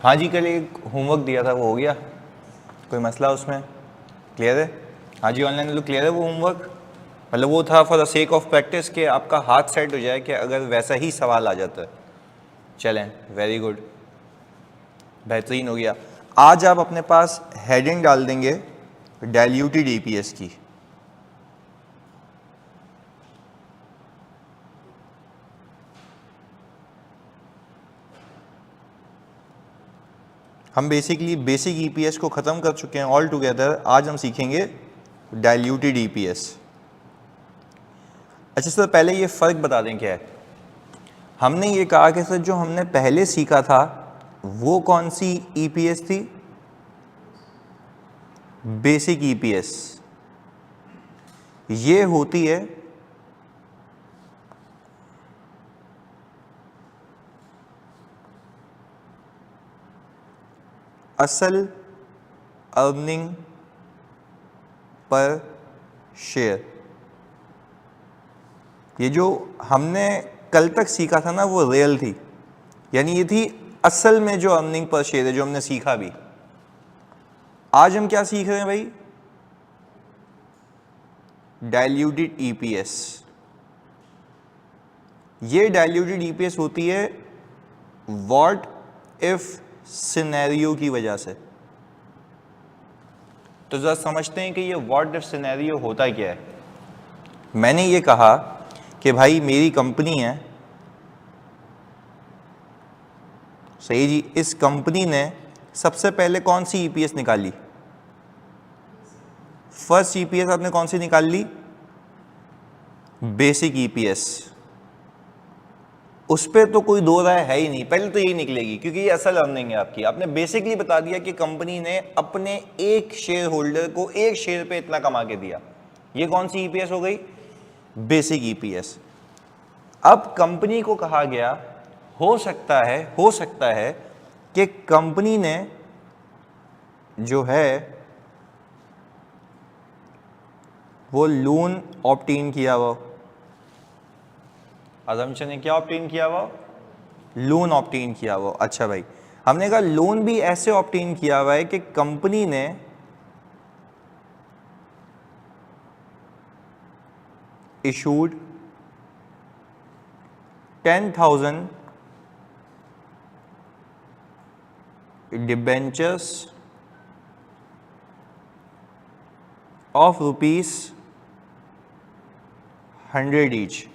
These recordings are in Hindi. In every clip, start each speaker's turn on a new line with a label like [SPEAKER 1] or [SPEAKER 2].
[SPEAKER 1] हाँ जी, कल एक होमवर्क दिया था, वो हो गया? कोई मसला उसमें? क्लियर है? हाँ जी, ऑनलाइन लोग क्लियर है वो होमवर्क? मतलब वो था for the sake of practice कि आपका हाथ सेट हो जाए कि अगर वैसा ही सवाल आ जाता है। चलें, वेरी गुड, बेहतरीन हो गया। आज आप अपने पास हेडिंग डाल देंगे डाइल्यूटेड ईपीएस की। हम बेसिकली बेसिक ईपीएस को ख़त्म कर चुके हैं ऑल टुगेदर। आज हम सीखेंगे डाइल्यूटेड ईपीएस। अच्छा सर, पहले ये फ़र्क बता दें क्या है। हमने ये कहा कि सर जो हमने पहले सीखा था वो कौन सी ईपीएस थी? Basic EPS. ये होती है असल अर्निंग पर शेयर। ये जो हमने कल तक सीखा था ना वो रियल थी, यानी ये थी असल में जो अर्निंग पर शेयर है जो हमने सीखा भी। आज हम क्या सीख रहे हैं भाई? Diluted EPS. ये डाइल्यूटेड ईपीएस होती है व्हाट इफ सिनेरियो की वजह से। तो जरा समझते हैं कि ये व्हाट इफ सिनेरियो होता क्या है। मैंने ये कहा कि भाई मेरी कंपनी है, सही जी, इस कंपनी ने सबसे पहले कौन सी ईपीएस निकाली? फर्स्ट ईपीएस आपने कौन सी निकाल ली? Basic EPS. उस पर तो कोई दो राय है ही नहीं, पहले तो यही निकलेगी क्योंकि ये असल अर्निंग है आपकी। आपने बेसिकली बता दिया कि कंपनी ने अपने एक शेयर होल्डर को एक शेयर पे इतना कमा के दिया। ये कौन सी ईपीएस हो गई? Basic EPS. अब कंपनी को कहा गया हो सकता है कि कंपनी ने जो है वो लोन ऑब्टेन किया हुआ। अजम्पशन ने क्या ऑब्टेन किया हुआ? लोन ऑब्टेन किया हुआ। अच्छा भाई, हमने कहा लोन भी ऐसे ऑब्टेन किया हुआ है कि कंपनी ने इशूड 10,000 डिबेंचर्स ऑफ ₹100 ईच।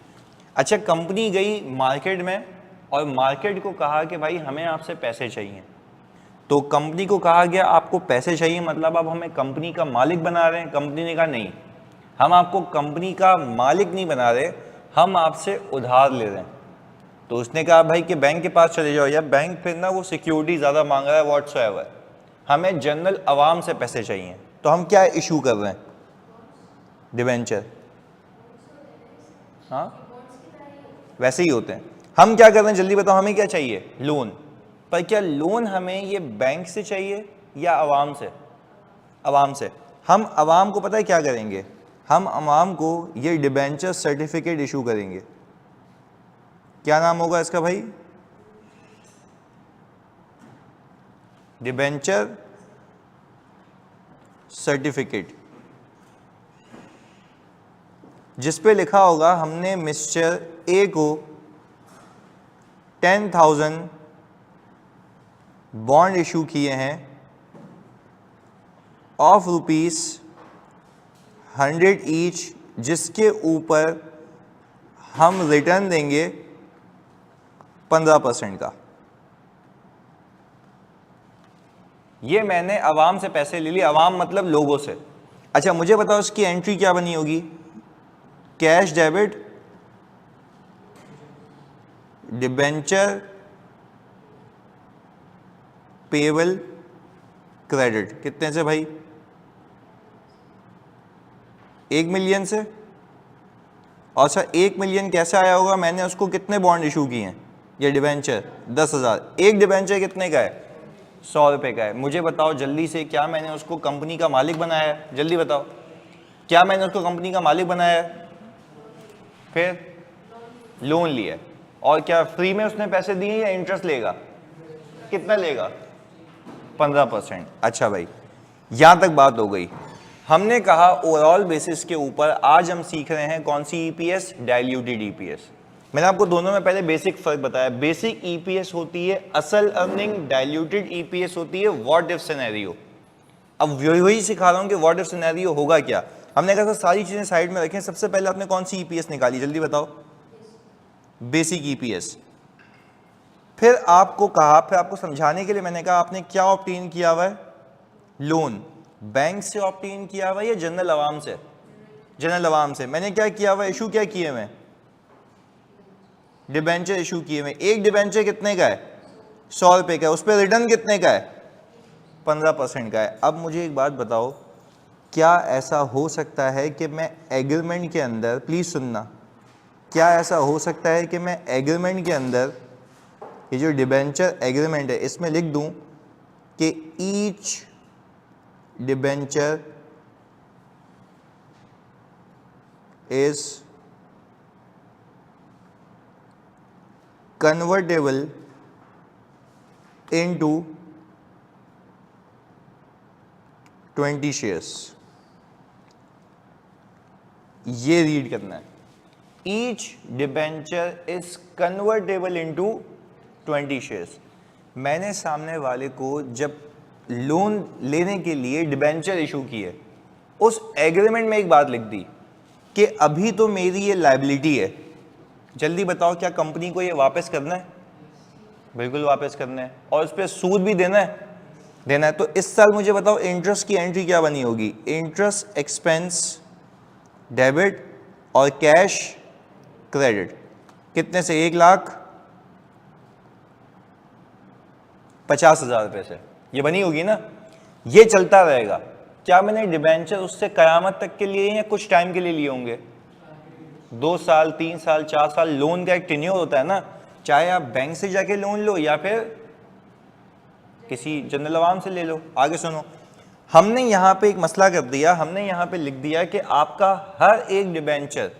[SPEAKER 1] अच्छा, कंपनी गई मार्केट में और मार्केट को कहा कि भाई हमें आपसे पैसे चाहिए। तो कंपनी को कहा गया आपको पैसे चाहिए, मतलब आप हमें कंपनी का मालिक बना रहे हैं। कंपनी ने कहा नहीं, हम आपको कंपनी का मालिक नहीं बना रहे, हम आपसे उधार ले रहे हैं। तो उसने कहा भाई कि बैंक के पास चले जाओ, या बैंक फिर ना वो सिक्योरिटी ज़्यादा मांग रहा है व्हाटसोएवर, हमें जनरल आवाम से पैसे चाहिए। तो हम क्या इशू कर रहे हैं? डिबेंचर। हाँ, वैसे ही होते हैं। हम क्या कर रहे हैं जल्दी बताओ, हमें क्या चाहिए? लोन। पर क्या लोन हमें ये बैंक से चाहिए या आवाम से? आवाम से। हम आवाम को पता है क्या करेंगे? हम आवाम को ये डिबेंचर सर्टिफिकेट इशू करेंगे। क्या नाम होगा इसका भाई? डिबेंचर सर्टिफिकेट, जिस पे लिखा होगा हमने मिस्टर ए को 10,000 बॉन्ड इशू किए हैं ऑफ ₹100 ईच, जिसके ऊपर हम रिटर्न देंगे 15% का। ये मैंने आवाम से पैसे ले लिए, आवाम मतलब लोगों से। अच्छा मुझे बताओ इसकी एंट्री क्या बनी होगी? Cash debit, debenture payable credit. कितने से भाई? 1 मिलियन से। और सर 1 मिलियन कैसे आया होगा? मैंने उसको कितने बॉन्ड इशू किए हैं? ये डिबेंचर 10,000। एक डिबेंचर कितने का है? 100 रुपये का है। मुझे बताओ जल्दी से, क्या मैंने उसको कंपनी का मालिक बनाया है? जल्दी बताओ, क्या मैंने उसको कंपनी का मालिक बनाया है? फिर लोन लिया। और क्या फ्री में उसने पैसे दिए या इंटरेस्ट लेगा? कितना लेगा? 15%। अच्छा भाई, यहां तक बात हो गई। हमने कहा ओवरऑल बेसिस के ऊपर आज हम सीख रहे हैं कौन सी ईपीएस, डाइल्यूटेड ईपीएस। मैंने आपको दोनों में पहले बेसिक फर्क बताया। बेसिक ईपीएस होती है असल अर्निंग, डाइल्यूटेड ईपीएस होती है व्हाट इफ सिनेरियो। अब वही सिखा रहा हूं कि व्हाट इफ सिनेरियो होगा क्या। हमने कहा सारी चीजें साइड में रखें। सबसे पहले आपने कौन सी ईपीएस निकाली, जल्दी बताओ? Basic EPS. फिर आपको कहा, फिर आपको समझाने के लिए मैंने कहा आपने क्या ऑब्टेन किया हुआ है, लोन बैंक से ऑब्टेन किया हुआ है या जनरल अवाम से? जनरल अवाम से। मैंने क्या किया हुआ, इशू क्या किए हुए, डिबेंचर इशू किए हुए। एक डिबेंचर कितने का है? 100 रुपए का है। उस पर रिटर्न कितने का है? 15% का है। अब मुझे एक बात बताओ, क्या ऐसा हो सकता है कि मैं एग्रीमेंट के अंदर, प्लीज सुनना, क्या ऐसा हो सकता है कि मैं एग्रीमेंट के अंदर, ये जो डिबेंचर एग्रीमेंट है, इसमें लिख दूं कि each debenture is convertible into 20 shares? ये रीड करना है, each debenture is convertible into 20 shares. मैंने सामने वाले को जब लोन लेने के लिए डिबेंचर इशू किए, उस एग्रीमेंट में एक बात लिख दी कि अभी तो मेरी ये लायबिलिटी है, जल्दी बताओ क्या कंपनी को ये वापस करना है? बिल्कुल वापस करना है, और उस पर सूद भी देना है। तो इस साल मुझे बताओ इंटरेस्ट की एंट्री क्या बनी होगी? इंटरेस्ट एक्सपेंस डेबिट और कैश क्रेडिट। कितने से? 1,50,000 रुपए से ये बनी होगी ना। ये चलता रहेगा। क्या मैंने डिबेंचर उससे कयामत तक के लिए या कुछ टाइम के लिए लिए होंगे? 2 साल, 3 साल, 4 साल। लोन का एक टेन्योर होता है ना, चाहे आप बैंक से जाके लोन लो या फिर किसी जनरल अवाम से ले लो। आगे सुनो, हमने यहां पे एक मसला कर दिया। हमने यहां पे लिख दिया कि आपका हर एक डिबेंचर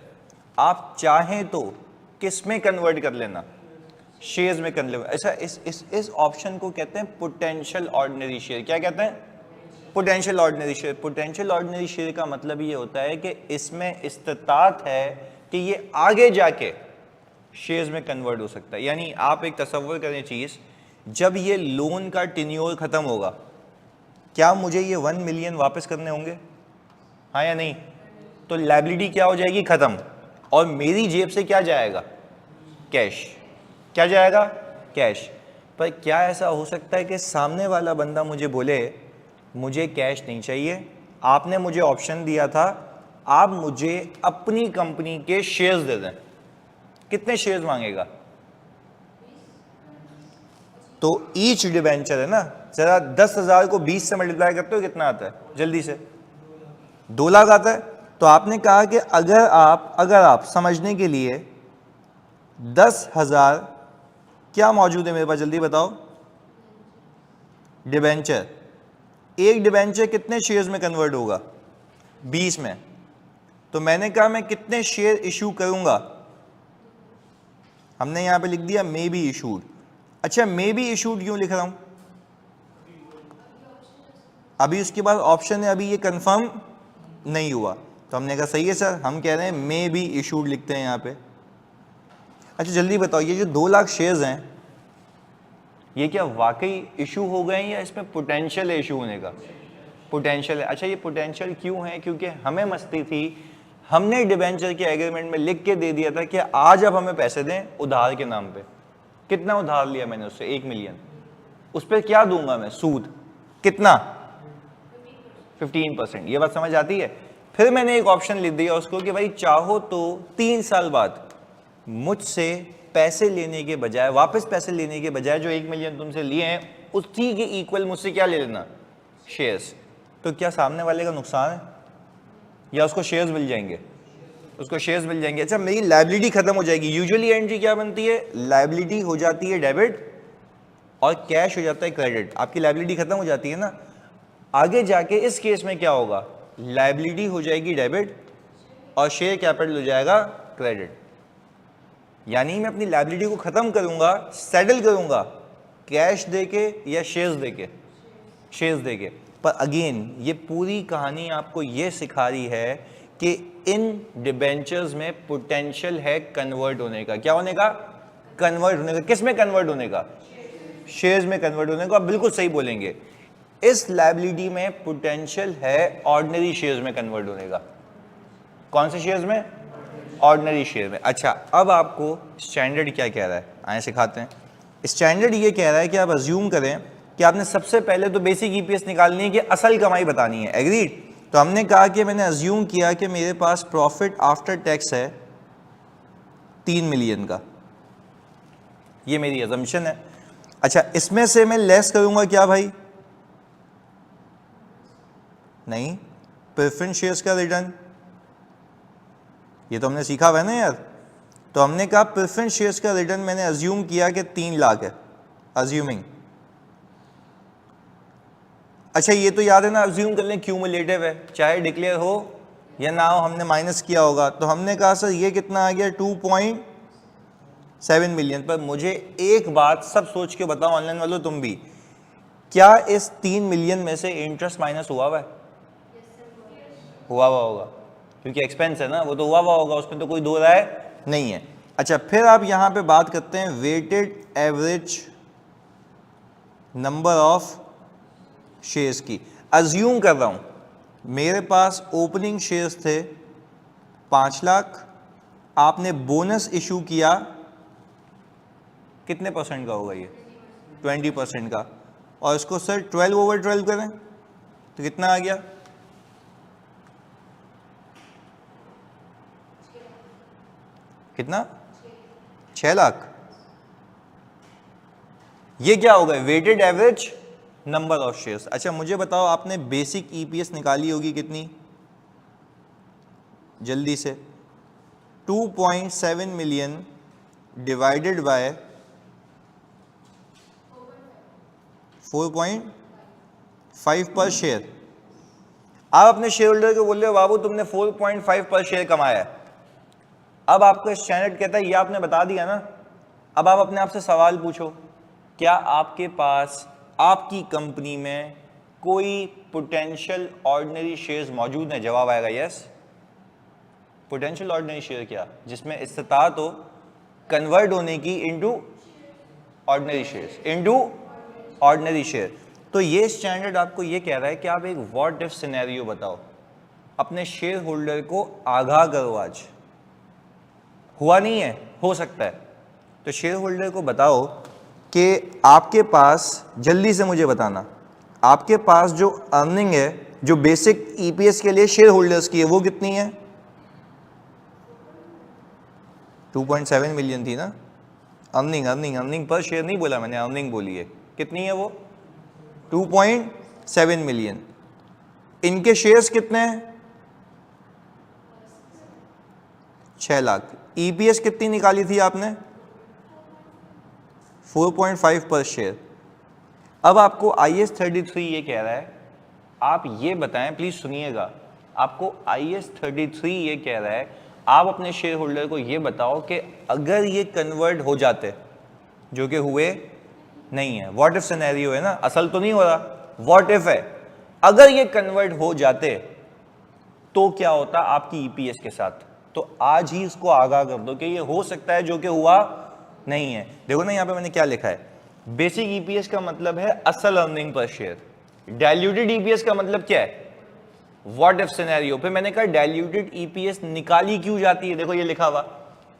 [SPEAKER 1] आप चाहें तो किस में कन्वर्ट कर लेना? शेयर्स में कन्वर्ट। ऐसा इस ऑप्शन को कहते हैं पोटेंशियल ऑर्डिनरी शेयर। क्या कहते हैं? Potential ordinary share. Potential ordinary share का मतलब ये होता है कि इसमें इस्तात है कि ये आगे जाके शेयर्स में कन्वर्ट हो सकता है। यानी आप एक तसव्वुर करें चीज, जब ये लोन का टेन्योर खत्म होगा, क्या मुझे ये 1 मिलियन वापस करने होंगे? हाँ या नहीं? तो लायबिलिटी क्या हो जाएगी? खत्म। और मेरी जेब से क्या जाएगा? कैश। क्या जाएगा? कैश। पर क्या ऐसा हो सकता है कि सामने वाला बंदा मुझे बोले मुझे कैश नहीं चाहिए, आपने मुझे ऑप्शन दिया था आप मुझे अपनी कंपनी के शेयर्स दे दें। कितने शेयर्स मांगेगा? तो ईच डिबेंचर है ना, जरा 10,000 को 20 से मल्टीप्लाई करते हो कितना आता है? जल्दी से 2 लाख आता है। तो आपने कहा कि अगर आप समझने के लिए 10,000 क्या मौजूद है मेरे पास, जल्दी बताओ? डिबेंचर। एक डिबेंचर कितने शेयर्स में कन्वर्ट होगा? 20 में। तो मैंने कहा मैं कितने शेयर इशू करूंगा? हमने यहां पे लिख दिया मे बी इशूड। अच्छा, मे बी इशूड क्यों लिख रहा हूं? अभी उसके बाद ऑप्शन है, अभी ये कंफर्म नहीं हुआ। तो हमने कहा सही है सर, हम कह रहे हैं मे बी इशूड लिखते हैं यहां पे। अच्छा जल्दी बताओ, ये जो 2 लाख शेयर्स हैं ये क्या वाकई इशू हो गए हैं या इसमें पोटेंशियल है इशू होने का? पोटेंशियल है। अच्छा, ये पोटेंशियल क्यों है? क्योंकि हमें मस्ती थी, हमने डिबेंचर के एग्रीमेंट में लिख के दे दिया था कि आज आप हमें पैसे दें उधार के नाम पे। कितना उधार लिया मैंने उससे? 1 मिलियन। उस पर क्या दूंगा मैं? सूद। कितना? 15%। ये बात समझ आती है? फिर मैंने एक ऑप्शन लिख दिया उसको कि भाई चाहो तो 3 साल बाद मुझसे पैसे लेने के बजाय, वापस पैसे लेने के बजाय जो 1 मिलियन तुमसे लिए हैं उसी के इक्वल मुझसे क्या ले लेना? शेयर्स। तो क्या सामने वाले का नुकसान है या उसको शेयर्स मिल जाएंगे? उसको शेयर्स मिल जाएंगे। अच्छा, मेरी लायबिलिटी खत्म हो जाएगी। यूजुअली एंट्री क्या बनती है? लायबिलिटी हो जाती है डेबिट और कैश हो जाता है क्रेडिट। आपकी लायबिलिटी खत्म हो जाती है ना। आगे जाके इस केस में क्या होगा? लायबिलिटी हो जाएगी डेबिट और शेयर कैपिटल हो जाएगा क्रेडिट। यानी मैं अपनी लायबिलिटी को खत्म करूंगा, सेटल करूंगा कैश देके या शेयर्स देके? शेयर्स देके। पर अगेन ये पूरी कहानी आपको ये सिखा रही है कि इन डिबेंचर्स में पोटेंशियल है कन्वर्ट होने का। क्या होने का? कन्वर्ट होने का। किस में कन्वर्ट होने का? शेयर्स में कन्वर्ट होने का। आप बिल्कुल सही बोलेंगे, इस लायबिलिटी में पोटेंशियल है ऑर्डिनरी शेयर्स में कन्वर्ट होने का। कौन से शेयर्स में? ऑर्डिनरी शेयर में। अच्छा, अब आपको स्टैंडर्ड क्या कह रहा है, आए सिखाते हैं। स्टैंडर्ड ये कह रहा है कि आप अज्यूम करें कि आपने सबसे पहले तो बेसिक ईपीएस निकालनी है कि असल कमाई बतानी है। एग्रीड? तो हमने कहा कि मैंने अज्यूम किया कि मेरे पास प्रॉफिट आफ्टर टैक्स है 3 मिलियन का, ये मेरी अजम्पशन है। अच्छा, इसमें से मैं लेस करूंगा क्या भाई? नहीं, प्रेफरेंस शेयर्स का रिटर्न। ये तो हमने सीखा हुआ है ना यार। तो हमने कहा प्रेफरेंस शेयर्स का रिटर्न मैंने अज्यूम किया कि 3 लाख है, अज्यूमिंग। अच्छा, ये तो याद है ना, अज्यूम कर लें क्यूमुलेटिव है, चाहे डिक्लेयर हो या ना हो, हमने माइनस किया होगा। तो हमने कहा सर ये कितना आ गया? 2.7 मिलियन। पर मुझे एक बात सब सोच के बताओ, ऑनलाइन वालों तुम भी, क्या इस 3 मिलियन में से इंटरेस्ट माइनस हुआ हुआ है? हुआ हुआ होगा, क्योंकि एक्सपेंस है ना, वो तो हुआ हुआ होगा, उसमें तो कोई दो राय नहीं है। अच्छा, फिर आप यहां पे बात करते हैं weighted average number of shares की। अज्यूम कर रहा हूं मेरे पास ओपनिंग शेयर्स थे 5 लाख, आपने बोनस इशू किया, कितने परसेंट का होगा ये? 20% का। और इसको सर 12/12 करें तो कितना आ गया? कितना? 6 लाख। ये क्या होगा? Weighted average number of shares. अच्छा, मुझे बताओ, आपने बेसिक ईपीएस निकाली होगी कितनी? जल्दी से 2.7 मिलियन डिवाइडेड बाय 4.5 पर शेयर। आप अपने शेयर होल्डर को बोल रहे हो बाबू तुमने 4.5 पर शेयर कमाया है। अब आपका स्टैंडर्ड कहता है, ये आपने बता दिया ना, अब आप अपने आप से सवाल पूछो, क्या आपके पास आपकी कंपनी में कोई पोटेंशियल ऑर्डिनरी शेयर्स मौजूद है? जवाब आएगा यस। पोटेंशियल ऑर्डिनरी शेयर क्या? जिसमें इस्तिताअत हो कन्वर्ट होने की into ordinary shares, into ordinary share. तो ये स्टैंडर्ड आपको ये कह रहा है कि आप एक व्हाट इफ सिनेरियो बताओ, अपने शेयर होल्डर को आगाह करो। आज हुआ नहीं है, हो सकता है, तो शेयर होल्डर को बताओ कि आपके पास, जल्दी से मुझे बताना, आपके पास जो अर्निंग है, जो बेसिक ईपीएस के लिए शेयर होल्डर्स की है, वो कितनी है? 2.7 मिलियन थी ना अर्निंग। अर्निंग पर शेयर नहीं बोला मैंने, अर्निंग बोली है। कितनी है वो? 2.7 मिलियन। इनके शेयर्स कितने हैं? 6 लाख। ईपीएस कितनी निकाली थी आपने? 4.5 पर शेयर। अब आपको IAS 33 ये कह रहा है, आप ये बताएं, प्लीज सुनिएगा, आपको IAS 33 ये कह रहा है, आप अपने शेयर होल्डर को ये बताओ कि अगर ये कन्वर्ट हो जाते, जो कि हुए नहीं है, व्हाट इफ सिनेरियो है ना, असल तो नहीं हो रहा, व्हाट इफ है, अगर ये कन्वर्ट हो जाते तो क्या होता आपकी ईपीएस के साथ? तो आज ही इसको आगाह कर दो कि ये हो सकता है, जो कि हुआ नहीं है। देखो ना, यहां पे मैंने क्या लिखा है, बेसिक ईपीएस का मतलब है असल earning per share, diluted EPS का मतलब क्या है? What if scenario. पे मैंने कहा डाइल्यूटेड ईपीएस निकाली क्यों जाती है? देखो ये लिखा हुआ,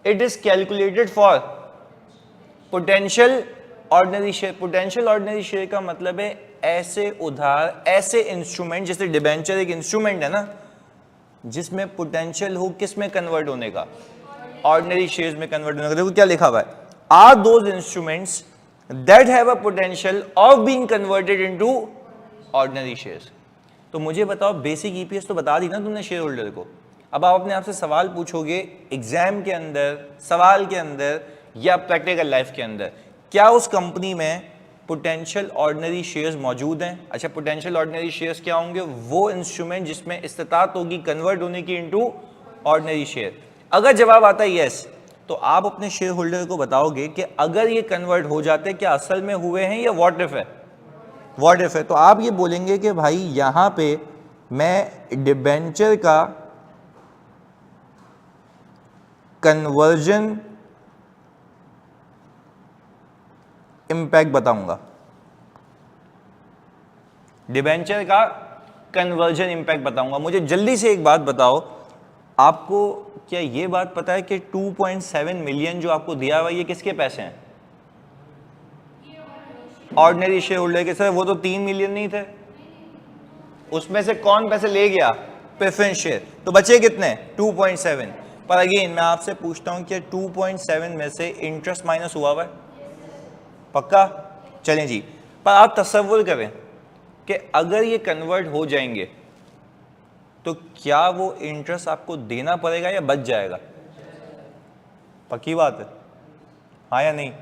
[SPEAKER 1] it is calculated for potential ordinary share. Potential ordinary share का मतलब है ऐसे उधार, ऐसे इंस्ट्रूमेंट, जैसे डिबेंचर एक इंस्ट्रूमेंट है ना, जिसमें पोटेंशियल हो किस में कन्वर्ट होने का? ऑर्डिनरी शेयर्स में कन्वर्ट होने का। देखो क्या लिखा हुआ है, are those instruments that have a potential of being converted into ordinary shares. तो मुझे बताओ, बेसिक ईपीएस तो बता दी ना तुमने शेयर होल्डर को। अब आप अपने आप से सवाल पूछोगे एग्जाम के अंदर, सवाल के अंदर या प्रैक्टिकल लाइफ के अंदर, क्या उस कंपनी में पोटेंशियल ऑर्डिनरी शेयर्स मौजूद हैं? अच्छा, पोटेंशियल ऑर्डिनरी शेयर्स क्या होंगे? वो इंस्ट्रूमेंट जिसमें इस्तिताअत होगी कन्वर्ट होने की इनटू ऑर्डिनरी शेयर। अगर जवाब आता है यस, तो आप अपने शेयर होल्डर को बताओगे कि अगर ये कन्वर्ट हो जाते, क्या असल में हुए हैं या व्हाट इफ है? व्हाट इफ है, तो आप ये बोलेंगे कि भाई यहां पे मैं डिबेंचर का कन्वर्जन इंपैक्ट बताऊंगा, डिबेंचर का कन्वर्जन इंपैक्ट बताऊंगा। मुझे जल्दी से एक बात बताओ, आपको क्या ये बात पता है कि 2.7 मिलियन जो आपको दिया हुआ ये किसके पैसे हैं? ऑर्डिनरी शेयर होल्डर के। सर वो तो 3 मिलियन नहीं थे, उसमें से कौन पैसे ले गया? प्रेफरेंस शेयर, तो बचे कितने? 2.7। पर अगेन मैं आपसे पूछता हूं कि 2.7 में से इंटरेस्ट माइनस हुआ है? पक्का? चलें जी, पर आप तसव्वुर करें कि अगर ये कन्वर्ट हो जाएंगे तो क्या वो इंटरेस्ट आपको देना पड़ेगा या बच जाएगा? पक्की बात है, हाँ या नहीं?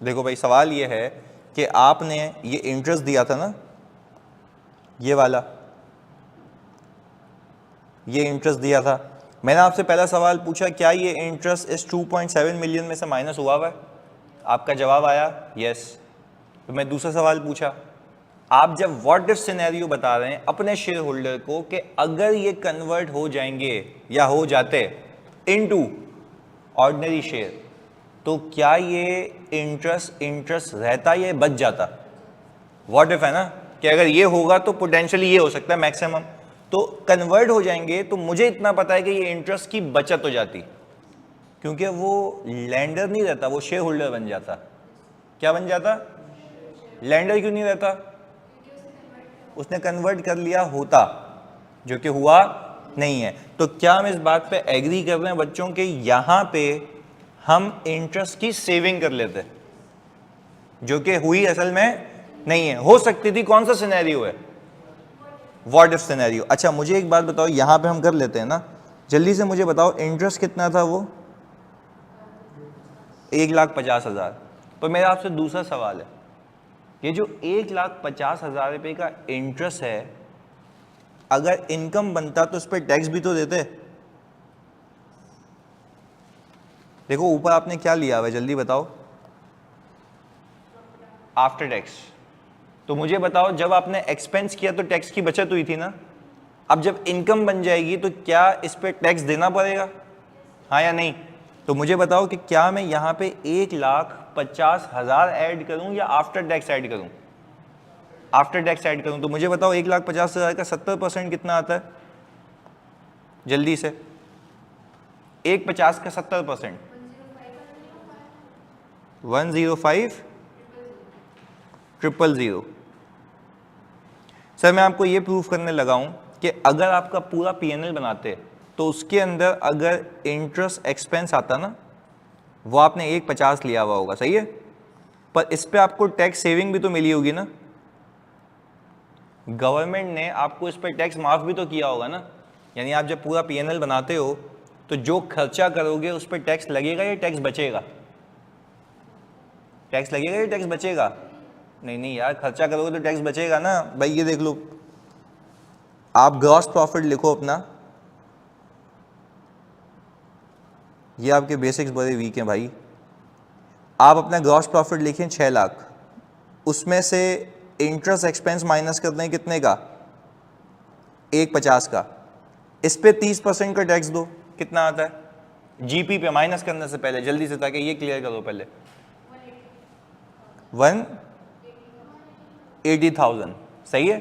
[SPEAKER 1] देखो भाई, सवाल ये है कि आपने ये इंटरेस्ट दिया था ना, ये वाला, ये इंटरेस्ट दिया था। मैंने आपसे पहला सवाल पूछा क्या ये इंटरेस्ट इस 2.7 मिलियन में से माइनस हुआ है? आपका जवाब आया यस। तो मैं दूसरा सवाल पूछा, आप जब व्हाट इफ सिनेरियो बता रहे हैं अपने शेयर होल्डर को कि अगर ये कन्वर्ट हो जाएंगे या हो जाते इनटू ऑर्डिनरी शेयर, तो क्या ये इंटरेस्ट रहता या बच जाता? व्हाट इफ है ना, कि अगर ये होगा तो पोटेंशियली ये हो सकता है मैक्सिमम, तो कन्वर्ट हो जाएंगे तो मुझे इतना पता है कि ये इंटरेस्ट की बचत हो जाती, क्योंकि वो लैंडर नहीं रहता, वो शेयर होल्डर बन जाता। क्या बन जाता? लैंडर क्यों नहीं रहता? उसने कन्वर्ट कर लिया होता, जो कि हुआ नहीं है। तो क्या हम इस बात पे एग्री कर रहे हैं बच्चों के यहां पे हम इंटरेस्ट की सेविंग कर लेते, जो कि हुई असल में नहीं है, हो सकती थी। कौन सा सिनेरियो है? What if scenario. अच्छा मुझे एक बात बताओ, यहां पे हम कर लेते हैं ना, जल्दी से मुझे बताओ इंटरेस्ट कितना था? वो 1,50,000। पर मेरा आपसे दूसरा सवाल है, ये जो 1,50,000 रुपये का इंटरेस्ट है, अगर इनकम बनता तो उस पर टैक्स भी तो देते। देखो ऊपर आपने क्या लिया हुआ है, जल्दी बताओ। After tax. तो मुझे बताओ, जब आपने एक्सपेंस किया तो टैक्स की बचत हुई थी ना, अब जब इनकम बन जाएगी तो क्या इस पर टैक्स देना पड़ेगा, हाँ या नहीं? तो मुझे बताओ कि क्या मैं यहाँ पे 1,50,000 ऐड करूँ या आफ्टर टैक्स ऐड करूँ? आफ्टर टैक्स ऐड करूँ। तो मुझे बताओ 1,50,000 का 70% कितना आता है? जल्दी से, 1,50 का 70%, 105,000। सर मैं आपको ये प्रूफ करने लगा हूं कि अगर आपका पूरा पीएनएल बनाते तो उसके अंदर अगर इंटरेस्ट एक्सपेंस आता ना, वो आपने 1,50 लिया हुआ होगा, सही है, पर इस पे आपको टैक्स सेविंग भी तो मिली होगी ना, गवर्नमेंट ने आपको इस पर टैक्स माफ भी तो किया होगा ना। यानी आप जब पूरा पीएनएल बनाते हो तो जो खर्चा करोगे उस पर टैक्स लगेगा या टैक्स बचेगा? टैक्स लगेगा या टैक्स बचेगा? नहीं नहीं यार, खर्चा करोगे तो टैक्स बचेगा ना भाई। ये देख लो, आप ग्रॉस प्रॉफिट लिखो अपना, ये आपके बेसिक्स बड़े वीक हैं भाई। आप अपना ग्रॉस प्रॉफिट लिखें 6 लाख, उसमें से इंटरेस्ट एक्सपेंस माइनस कर दें कितने का? 1,50 का। इस पे 30% का टैक्स दो, कितना आता है? जीपी पे माइनस करने से पहले जल्दी से, ताकि ये क्लियर करो पहले, 180,000, सही है।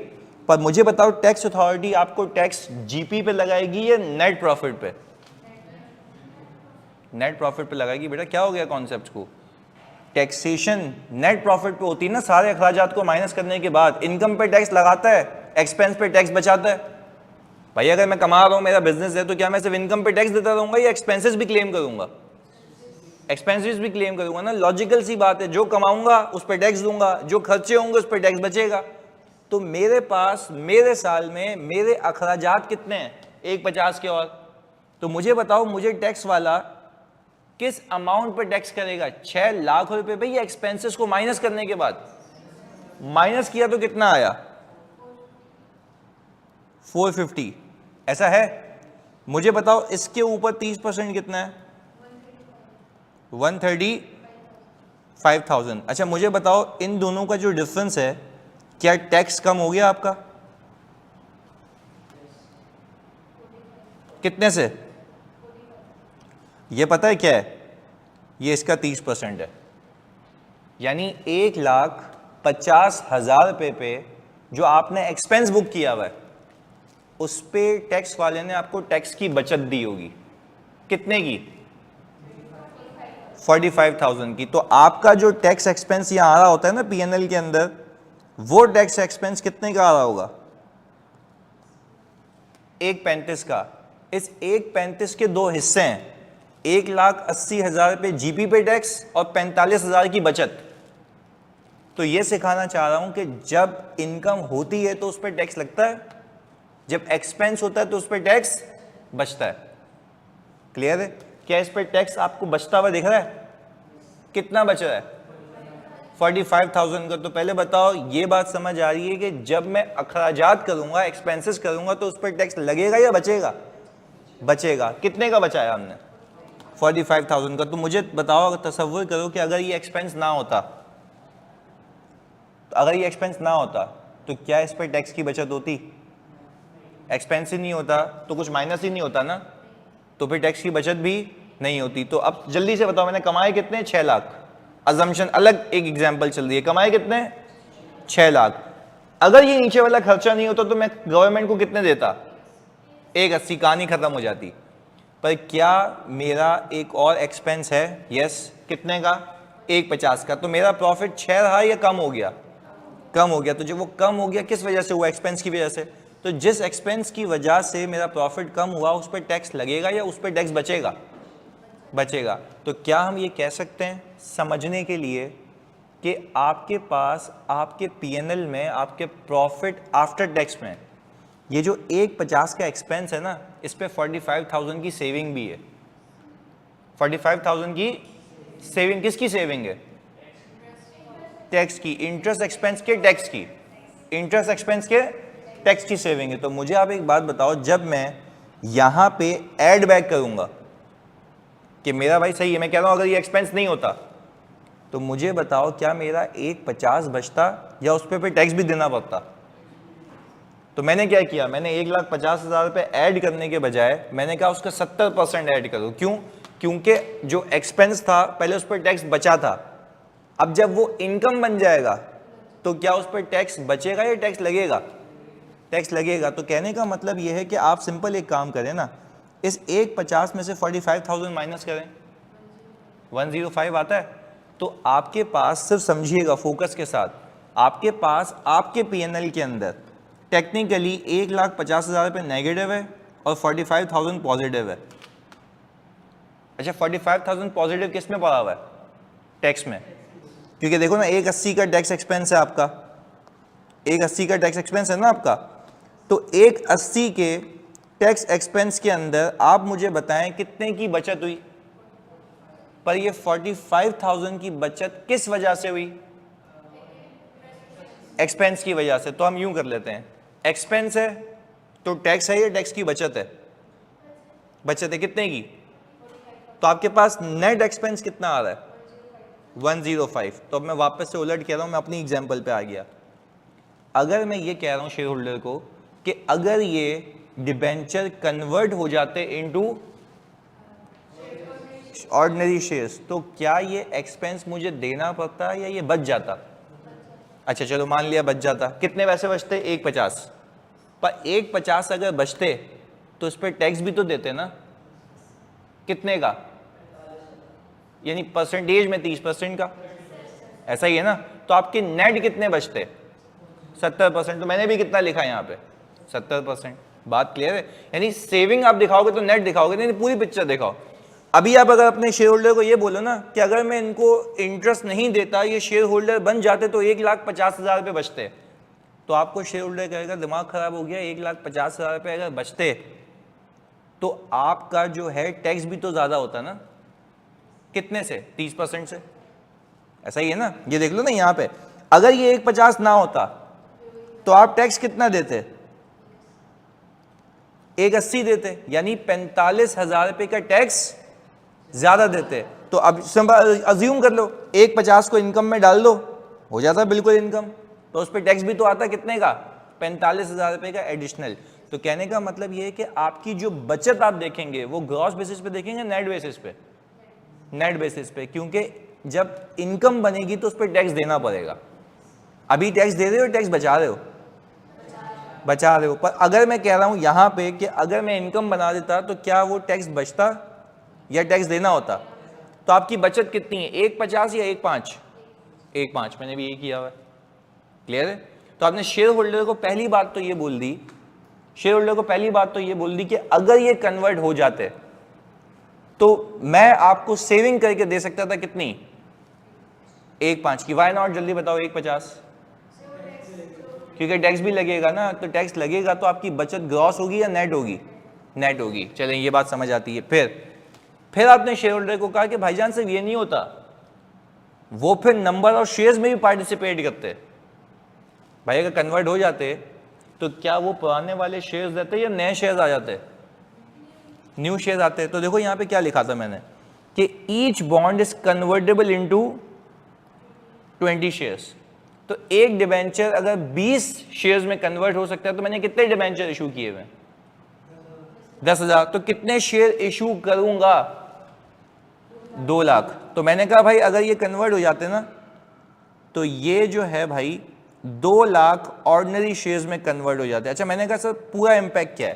[SPEAKER 1] पर मुझे बताओ टैक्स अथॉरिटी आपको टैक्स जीपी पे लगाएगी या नेट प्रॉफिट पे? नेट प्रॉफिट पे लगाएगी। बेटा क्या हो गया कॉन्सेप्ट को? टैक्सेशन नेट प्रॉफिट पे होती है ना, सारे अखराजात को माइनस करने के बाद इनकम पे टैक्स लगाता है, एक्सपेंस पे टैक्स बचाता है। भाई अगर मैं कमा रहा हूं, मेरा बिजनेस है, तो क्या मैं सिर्फ इनकम पे टैक्स देता रहूंगा या एक्सपेंसेस भी क्लेम करूंगा? एक्सपेंसेस भी क्लेम करूंगा ना, लॉजिकल सी बात है। जो कमाऊंगा उस पर टैक्स दूंगा, जो खर्चे होंगे उस पर टैक्स बचेगा। तो मेरे पास मेरे साल में मेरे अखराजात कितने हैं? 1,50 के। और तो मुझे बताओ, मुझे टैक्स वाला किस अमाउंट पे टैक्स करेगा? 6 लाख रुपए पे, या एक्सपेंसेस को माइनस करने के बाद? माइनस किया तो कितना आया? 450, ऐसा है। मुझे बताओ इसके ऊपर 30% कितना है? 130। 5,000। अच्छा मुझे बताओ इन दोनों का जो डिफरेंस है, क्या टैक्स कम हो गया आपका? कितने से? ये पता है क्या है? ये इसका 30% है, यानी 1,50,000 रुपये पे जो आपने एक्सपेंस बुक किया हुआ है उस पे टैक्स वाले ने आपको टैक्स की बचत दी होगी। कितने की? 45,000 की। तो आपका जो टैक्स एक्सपेंस यहां आ रहा होता है ना पीएनएल के अंदर, वो टैक्स एक्सपेंस कितने का आ रहा होगा? 1,35,000 का। इस 1,35,000 के दो हिस्से हैं, 1,80,000 रुपये जीपी पे टैक्स और 45,000 की बचत। तो ये सिखाना चाह रहा हूं कि जब इनकम होती है तो उस पर टैक्स लगता है, जब एक्सपेंस होता है तो उस पर टैक्स बचता है। क्लियर है? क्या इस पर टैक्स आपको बचता हुआ दिख रहा है? कितना बच रहा है? 45,000 का। तो पहले बताओ ये बात समझ आ रही है कि जब मैं अखराजात करूंगा, एक्सपेंसेस करूंगा तो उस पर टैक्स लगेगा या बचेगा? बचेगा। कितने का बचाया हमने? 45,000 का। तो मुझे बताओ, अगर तसव्वुर करो कि अगर ये एक्सपेंस ना होता, तो अगर ये एक्सपेंस ना होता तो क्या इस पर टैक्स की बचत होती? एक्सपेंस ही नहीं होता तो कुछ माइनस ही नहीं होता ना, तो फिर टैक्स की बचत भी नहीं होती। तो अब जल्दी से बताओ, मैंने कमाए कितने? 6 लाख। अजम्पशन अलग, एक एग्जांपल चल रही है। कमाए कितने? 6 लाख। अगर ये नीचे वाला खर्चा नहीं होता तो मैं गवर्नमेंट को कितने देता? 1,80। कहानी खत्म हो जाती। पर क्या मेरा एक और एक्सपेंस है? यस। कितने का? 1,50 का। तो मेरा प्रॉफिट 6 रहा या कम हो गया? कम हो गया। तो जब वो कम हो गया किस वजह से हुआ? एक्सपेंस की वजह से। तो जिस एक्सपेंस की वजह से मेरा प्रॉफिट कम हुआ उस पर टैक्स लगेगा या उस पर टैक्स बचेगा? बचेगा। तो क्या हम ये कह सकते हैं समझने के लिए कि आपके पास आपके पीएनएल में, आपके प्रॉफिट आफ्टर टैक्स में, ये जो 1,50 का एक्सपेंस है ना, इस पे 45,000 की सेविंग भी है। 45,000 की सेविंग। किसकी सेविंग है? टैक्स की। इंटरेस्ट एक्सपेंस के टैक्स की। इंटरेस्ट एक्सपेंस के टैक्स की सेविंग है। तो मुझे आप एक बात बताओ, जब मैं यहां पे ऐड बैक करूंगा कि मेरा भाई सही है, मैं कह रहा हूं अगर ये एक्सपेंस नहीं होता, तो मुझे बताओ क्या मेरा 1,50 बचता या उस पर टैक्स भी देना पड़ता? तो मैंने क्या किया, मैंने 1,50,000 रुपये ऐड करने के बजाय मैंने कहा उसका 70% ऐड करो। क्यों? क्योंकि जो एक्सपेंस था पहले उस पर टैक्स बचा था, अब जब वो इनकम बन जाएगा तो क्या उस पर टैक्स बचेगा या टैक्स लगेगा? टैक्स लगेगा। तो कहने का मतलब यह है कि आप सिंपल एक काम करें ना, इस 1,50 में से 45,000 माइनस करें, 105 आता है। तो आपके पास, सिर्फ समझिएगा फोकस के साथ, आपके पास आपके पीएनएल के अंदर टेक्निकली 1,50,000 रुपये नेगेटिव है और 45,000 पॉजिटिव है। अच्छा 45,000 पॉजिटिव किस में पड़ा हुआ है? टैक्स में। क्योंकि देखो ना 1,80 का टैक्स एक्सपेंस है आपका, 1,80 का टैक्स एक्सपेंस है ना आपका। तो 1,80 के टैक्स एक्सपेंस के अंदर आप मुझे बताएं कितने की बचत हुई? पर ये 45,000 की बचत किस वजह से हुई? एक्सपेंस की वजह से। तो हम यूं कर लेते हैं, एक्सपेंस है तो टैक्स है या टैक्स की बचत है? बचत है। कितने की? तो आपके पास नेट एक्सपेंस कितना आ रहा है? 105। तो अब मैं वापस से उलट कह रहा हूं, मैं अपनी एग्जांपल पे आ गया। अगर मैं ये कह रहा हूं शेयर होल्डर को कि अगर ये डिबेंचर कन्वर्ट हो जाते इनटू ऑर्डिनरी शेयर्स तो क्या ये एक्सपेंस मुझे देना पड़ता या ये बच जाता? अच्छा चलो मान लिया बच जाता। कितने पैसे बचते? 1,50। पर 1,50 अगर बचते तो उस पर टैक्स भी तो देते ना। कितने का? यानी परसेंटेज में 30% का। ऐसा ही है ना। तो आपके नेट कितने बचते? 70%। तो मैंने भी कितना लिखा यहाँ पे? 70%। बात क्लियर है? यानी सेविंग आप दिखाओगे तो नेट दिखाओगे, नहीं पूरी पिक्चर दिखाओ। अभी आप अगर अपने शेयर होल्डर को ये बोलो ना कि अगर मैं इनको इंटरेस्ट नहीं देता, ये शेयर होल्डर बन जाते तो 1,50,000 रुपये बचते, तो आपको शेयर होल्डर कहेगा दिमाग खराब हो गया, 1,50,000 रुपये अगर बचते तो आपका जो है टैक्स भी तो ज्यादा होता ना। कितने से? 30% से। ऐसा ही है ना। ये देख लो ना यहाँ पे, अगर ये 1,50 ना होता तो आप टैक्स कितना देते? 1,80 देते, यानी 45,000 रुपये का टैक्स ज्यादा देते। तो अब अज्यूम कर लो 150 को इनकम में डाल दो, हो जाता है बिल्कुल इनकम। तो उस पर टैक्स भी तो आता कितने का, 45,000 रुपये का एडिशनल। तो कहने का मतलब ये है कि आपकी जो बचत आप देखेंगे वो ग्रॉस बेसिस पे देखेंगे, नेट बेसिस पे, नेट बेसिस पे, क्योंकि जब इनकम बनेगी तो उस पर टैक्स देना पड़ेगा। अभी टैक्स दे रहे हो, टैक्स बचा रहे हो, बचा रहे हो। पर अगर मैं कह रहा हूं यहां पे कि अगर मैं इनकम बना देता तो क्या वो टैक्स बचता या टैक्स देना होता? तो आपकी बचत कितनी है, 150 या 1.5? 1.5, मैंने भी यही किया हुआ है। क्लियर है? तो आपने शेयर होल्डर को पहली बात तो ये बोल दी, शेयर होल्डर को पहली बात तो ये बोल दी कि अगर ये कन्वर्ट हो जाते तो मैं आपको सेविंग करके दे सकता था कितनी, 1.5 की। वाई नॉट, जल्दी बताओ 1.50? क्योंकि टैक्स भी लगेगा ना, तो टैक्स लगेगा तो आपकी बचत ग्रॉस होगी या नेट होगी, नेट होगी। चलें ये बात समझ आती है। फिर आपने शेयर होल्डर को कहा कि भाईजान सिर्फ ये नहीं होता, वो फिर नंबर ऑफ शेयर्स में भी पार्टिसिपेट करते। भाई अगर कन्वर्ट हो जाते तो क्या वो पुराने वाले शेयर्स देते या नए शेयर्स आ जाते, न्यू शेयर्स आते? तो देखो यहाँ पे क्या लिखा था मैंने कि each bond is convertible into 20 shares. तो एक डिबेंचर अगर 20 शेयर्स में कन्वर्ट हो सकता है तो मैंने कितने डिबेंचर इशू किए हुए, 10,000। तो कितने शेयर इशू करूंगा, 2 लाख। तो मैंने कहा भाई अगर ये कन्वर्ट हो जाते ना तो ये जो है भाई 2 लाख ऑर्डिनरी शेयर्स में कन्वर्ट हो जाते। अच्छा मैंने कहा सर पूरा इंपैक्ट क्या है,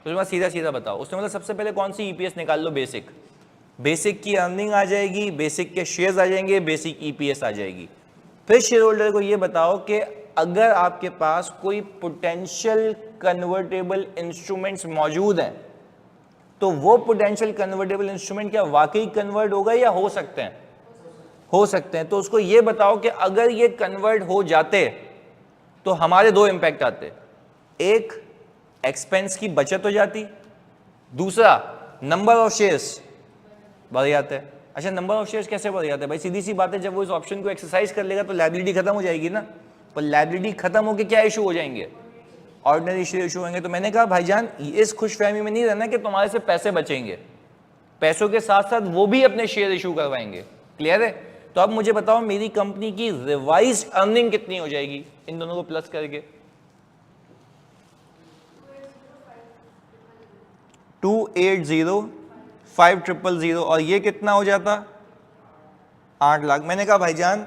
[SPEAKER 1] तो सीधा सीधा बताओ। उसने मतलब सबसे पहले कौन सी ईपीएस निकाल लो, बेसिक, बेसिक की अर्निंग आ जाएगी, बेसिक के शेयर्स आ जाएंगे, बेसिक ईपीएस आ जाएगी। फिर शेयर होल्डर को ये बताओ कि अगर आपके पास कोई पोटेंशियल कन्वर्टेबल इंस्ट्रूमेंट्स मौजूद हैं तो वो पोटेंशियल कन्वर्टेबल इंस्ट्रूमेंट क्या वाकई कन्वर्ट होगा या हो सकते हैं, हो सकते हैं। तो उसको ये बताओ कि अगर ये कन्वर्ट हो जाते तो हमारे 2 इंपैक्ट आते, एक एक्सपेंस की बचत हो जाती, दूसरा नंबर ऑफ शेयर्स बढ़ जाते हैं। अच्छा नंबर ऑफ शेयर्स कैसे बढ़ जाते हैं भाई, सीधी सी बात है, जब वो इस ऑप्शन को एक्सरसाइज कर लेगा तो लायबिलिटी खत्म हो जाएगी ना। पर लायबिलिटी खत्म होकर क्या इशू हो जाएंगे, ऑर्डिनरी शेयर इशू होंगे। तो मैंने कहा भाईजान इस खुशफहमी में नहीं रहना कि तुम्हारे से पैसे बचेंगे, पैसों के साथ साथ वो भी अपने शेयर इशू करवाएंगे। क्लियर है? तो अब मुझे बताओ मेरी कंपनी की रिवाइज अर्निंग कितनी हो जाएगी इन दोनों को प्लस करके, 280,500 और ये कितना हो जाता, 8 लाख। मैंने कहा भाईजान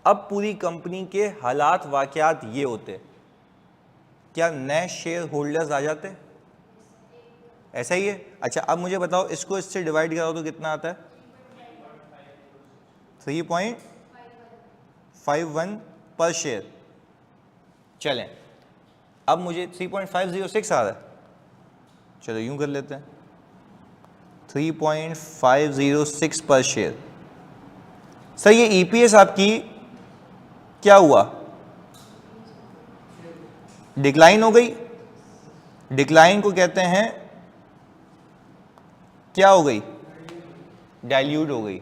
[SPEAKER 1] अब पूरी कंपनी के हालात वाकयात ये होते, क्या नए शेयर होल्डर्स आ जाते, ऐसा ही है? अच्छा अब मुझे बताओ इसको इससे डिवाइड करो तो कितना आता है, 3.51 पर शेयर। चलें अब मुझे 3.506 आ रहा है, चलो यूं कर लेते हैं, 3.506 पर शेयर। सर ये ईपीएस आपकी क्या हुआ, डिक्लाइन हो गई। डिक्लाइन को कहते हैं क्या हो गई, डाइल्यूट हो गई,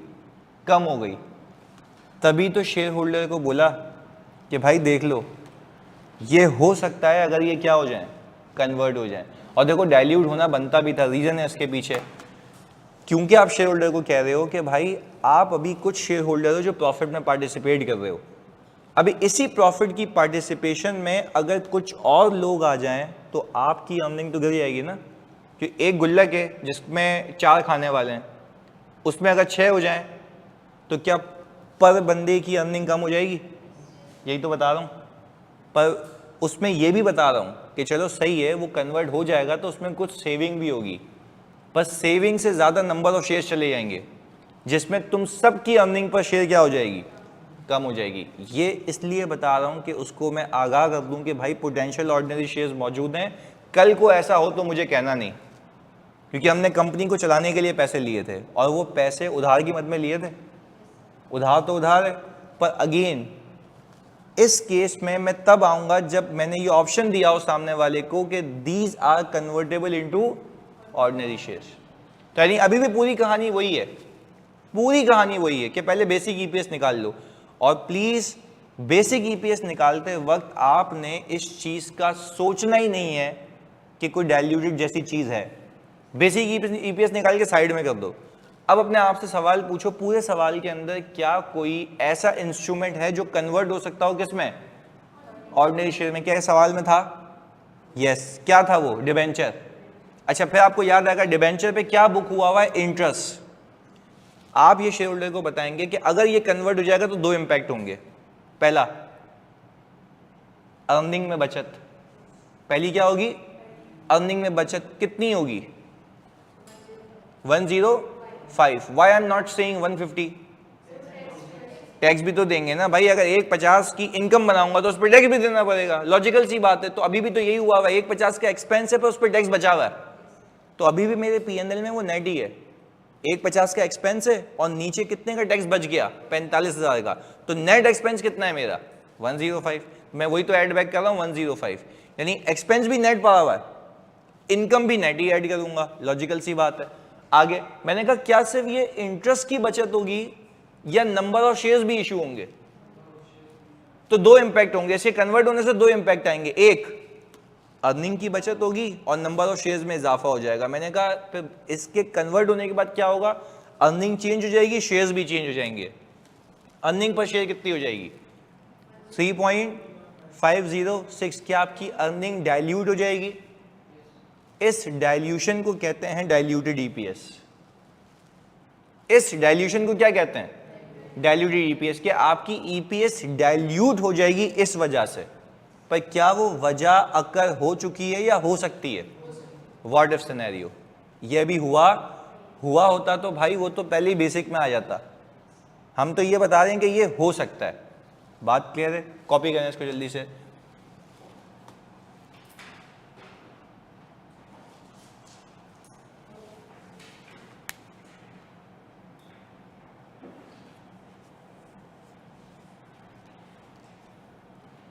[SPEAKER 1] कम हो गई। तभी तो शेयर होल्डर को बोला कि भाई देख लो ये हो सकता है अगर ये क्या हो जाए, कन्वर्ट हो जाए। और देखो डाइल्यूट होना बनता भी था, रीजन है इसके पीछे, क्योंकि आप शेयर होल्डर को कह रहे हो कि भाई आप अभी कुछ शेयर होल्डर हो जो प्रॉफिट में पार्टिसिपेट कर रहे हो, अभी इसी प्रॉफिट की पार्टिसिपेशन में अगर कुछ और लोग आ जाएं तो आपकी अर्निंग तो गिर जाएगी ना। कि एक गुल्लक है जिसमें 4 खाने वाले हैं, उसमें अगर 6 हो जाएं तो क्या पर बंदे की अर्निंग कम हो जाएगी, यही तो बता रहा हूँ। पर उसमें ये भी बता रहा हूँ कि चलो सही है वो कन्वर्ट हो जाएगा तो उसमें कुछ सेविंग भी होगी, पर सेविंग से ज़्यादा नंबर ऑफ शेयर चले जाएंगे जिसमें तुम सबकी अर्निंग पर शेयर क्या हो जाएगी, कम हो जाएगी। ये इसलिए बता रहा हूँ कि उसको मैं आगाह कर दूँ कि भाई पोटेंशियल ऑर्डिनरी शेयर्स मौजूद हैं, कल को ऐसा हो तो मुझे कहना नहीं, क्योंकि हमने कंपनी को चलाने के लिए पैसे लिए थे और वो पैसे उधार की मद में लिए थे। उधार तो उधार है, पर अगेन इस केस में मैं तब आऊंगा जब मैंने ये ऑप्शन दिया हो सामने वाले को कि these are convertible into ordinary shares. तो यानी अभी भी पूरी कहानी वही है, पूरी कहानी वही है कि पहले बेसिक ईपीएस निकाल लो। और प्लीज बेसिक ईपीएस निकालते वक्त आपने इस चीज का सोचना ही नहीं है कि कोई डाइल्यूटेड जैसी चीज है। बेसिक ईपीएस निकाल के साइड में कर दो, अब अपने आप से सवाल पूछो, पूरे सवाल के अंदर क्या कोई ऐसा इंस्ट्रूमेंट है जो कन्वर्ट हो सकता हो किसमें, ऑर्डिनरी शेयर में? क्या सवाल में था? यस, क्या था वो? डिबेंचर। अच्छा, फिर आपको याद आएगा डिबेंचर पे क्या बुक हुआ हुआ है? इंटरेस्ट। आप ये शेयर होल्डर को बताएंगे कि अगर ये कन्वर्ट हो जाएगा तो दो इंपैक्ट होंगे। पहला, अर्निंग में बचत। पहली क्या होगी? अर्निंग में बचत। कितनी होगी? 105। Why I am not saying 150? Tax भी तो देंगे ना भाई। अगर 150 की इनकम बनाऊंगा तो उस पर टैक्स भी देना पड़ेगा, लॉजिकल सी बात है। तो अभी भी तो यही हुआ हुआ है, 150 का एक्सपेंस है पर उस पर टैक्स बचा हुआ है, तो अभी भी मेरे पीएनएल में वो नेट ही है। 150 का एक्सपेंस है और नीचे कितने का टैक्स बच गया? 45,000 का। तो नेट एक्सपेंस कितना है मेरा? 105। मैं वही तो ऐड बैक कर रहा हूँ 105, यानी एक्सपेंस भी नेट पड़ा हुआ है, इनकम भी नेट ही ऐड करूंगा, लॉजिकल सी बात है। आगे मैंने कहा क्या सिर्फ ये इंटरेस्ट की बचत होगी या नंबर ऑफ शेयर्स भी इशू होंगे? तो दो इंपैक्ट होंगे, इसके कन्वर्ट होने से दो इंपैक्ट आएंगे, एक अर्निंग की बचत होगी और नंबर ऑफ शेयर्स में इजाफा हो जाएगा। मैंने कहा फिर इसके कन्वर्ट होने के बाद क्या होगा? अर्निंग चेंज हो जाएगी, शेयर्स भी चेंज हो जाएंगे। अर्निंग पर शेयर कितनी हो जाएगी? 3.506। क्या आपकी अर्निंग डाइल्यूट हो जाएगी? इस डाइल्यूशन को कहते हैं डाइल्यूटेड ईपीएस। इस डाइल्यूशन को क्या कहते हैं? Diluted EPS. कि आपकी ईपीएस डाइल्यूट हो जाएगी इस वजह से। पर क्या वो वजह अकर हो चुकी है या हो सकती है? What if scenario. ये भी हुआ होता तो भाई वो तो पहले ही बेसिक में आ जाता। हम तो ये बता रहे हैं कि ये हो सकता है। बात क्लियर है? कॉपी करें इसको जल्दी से।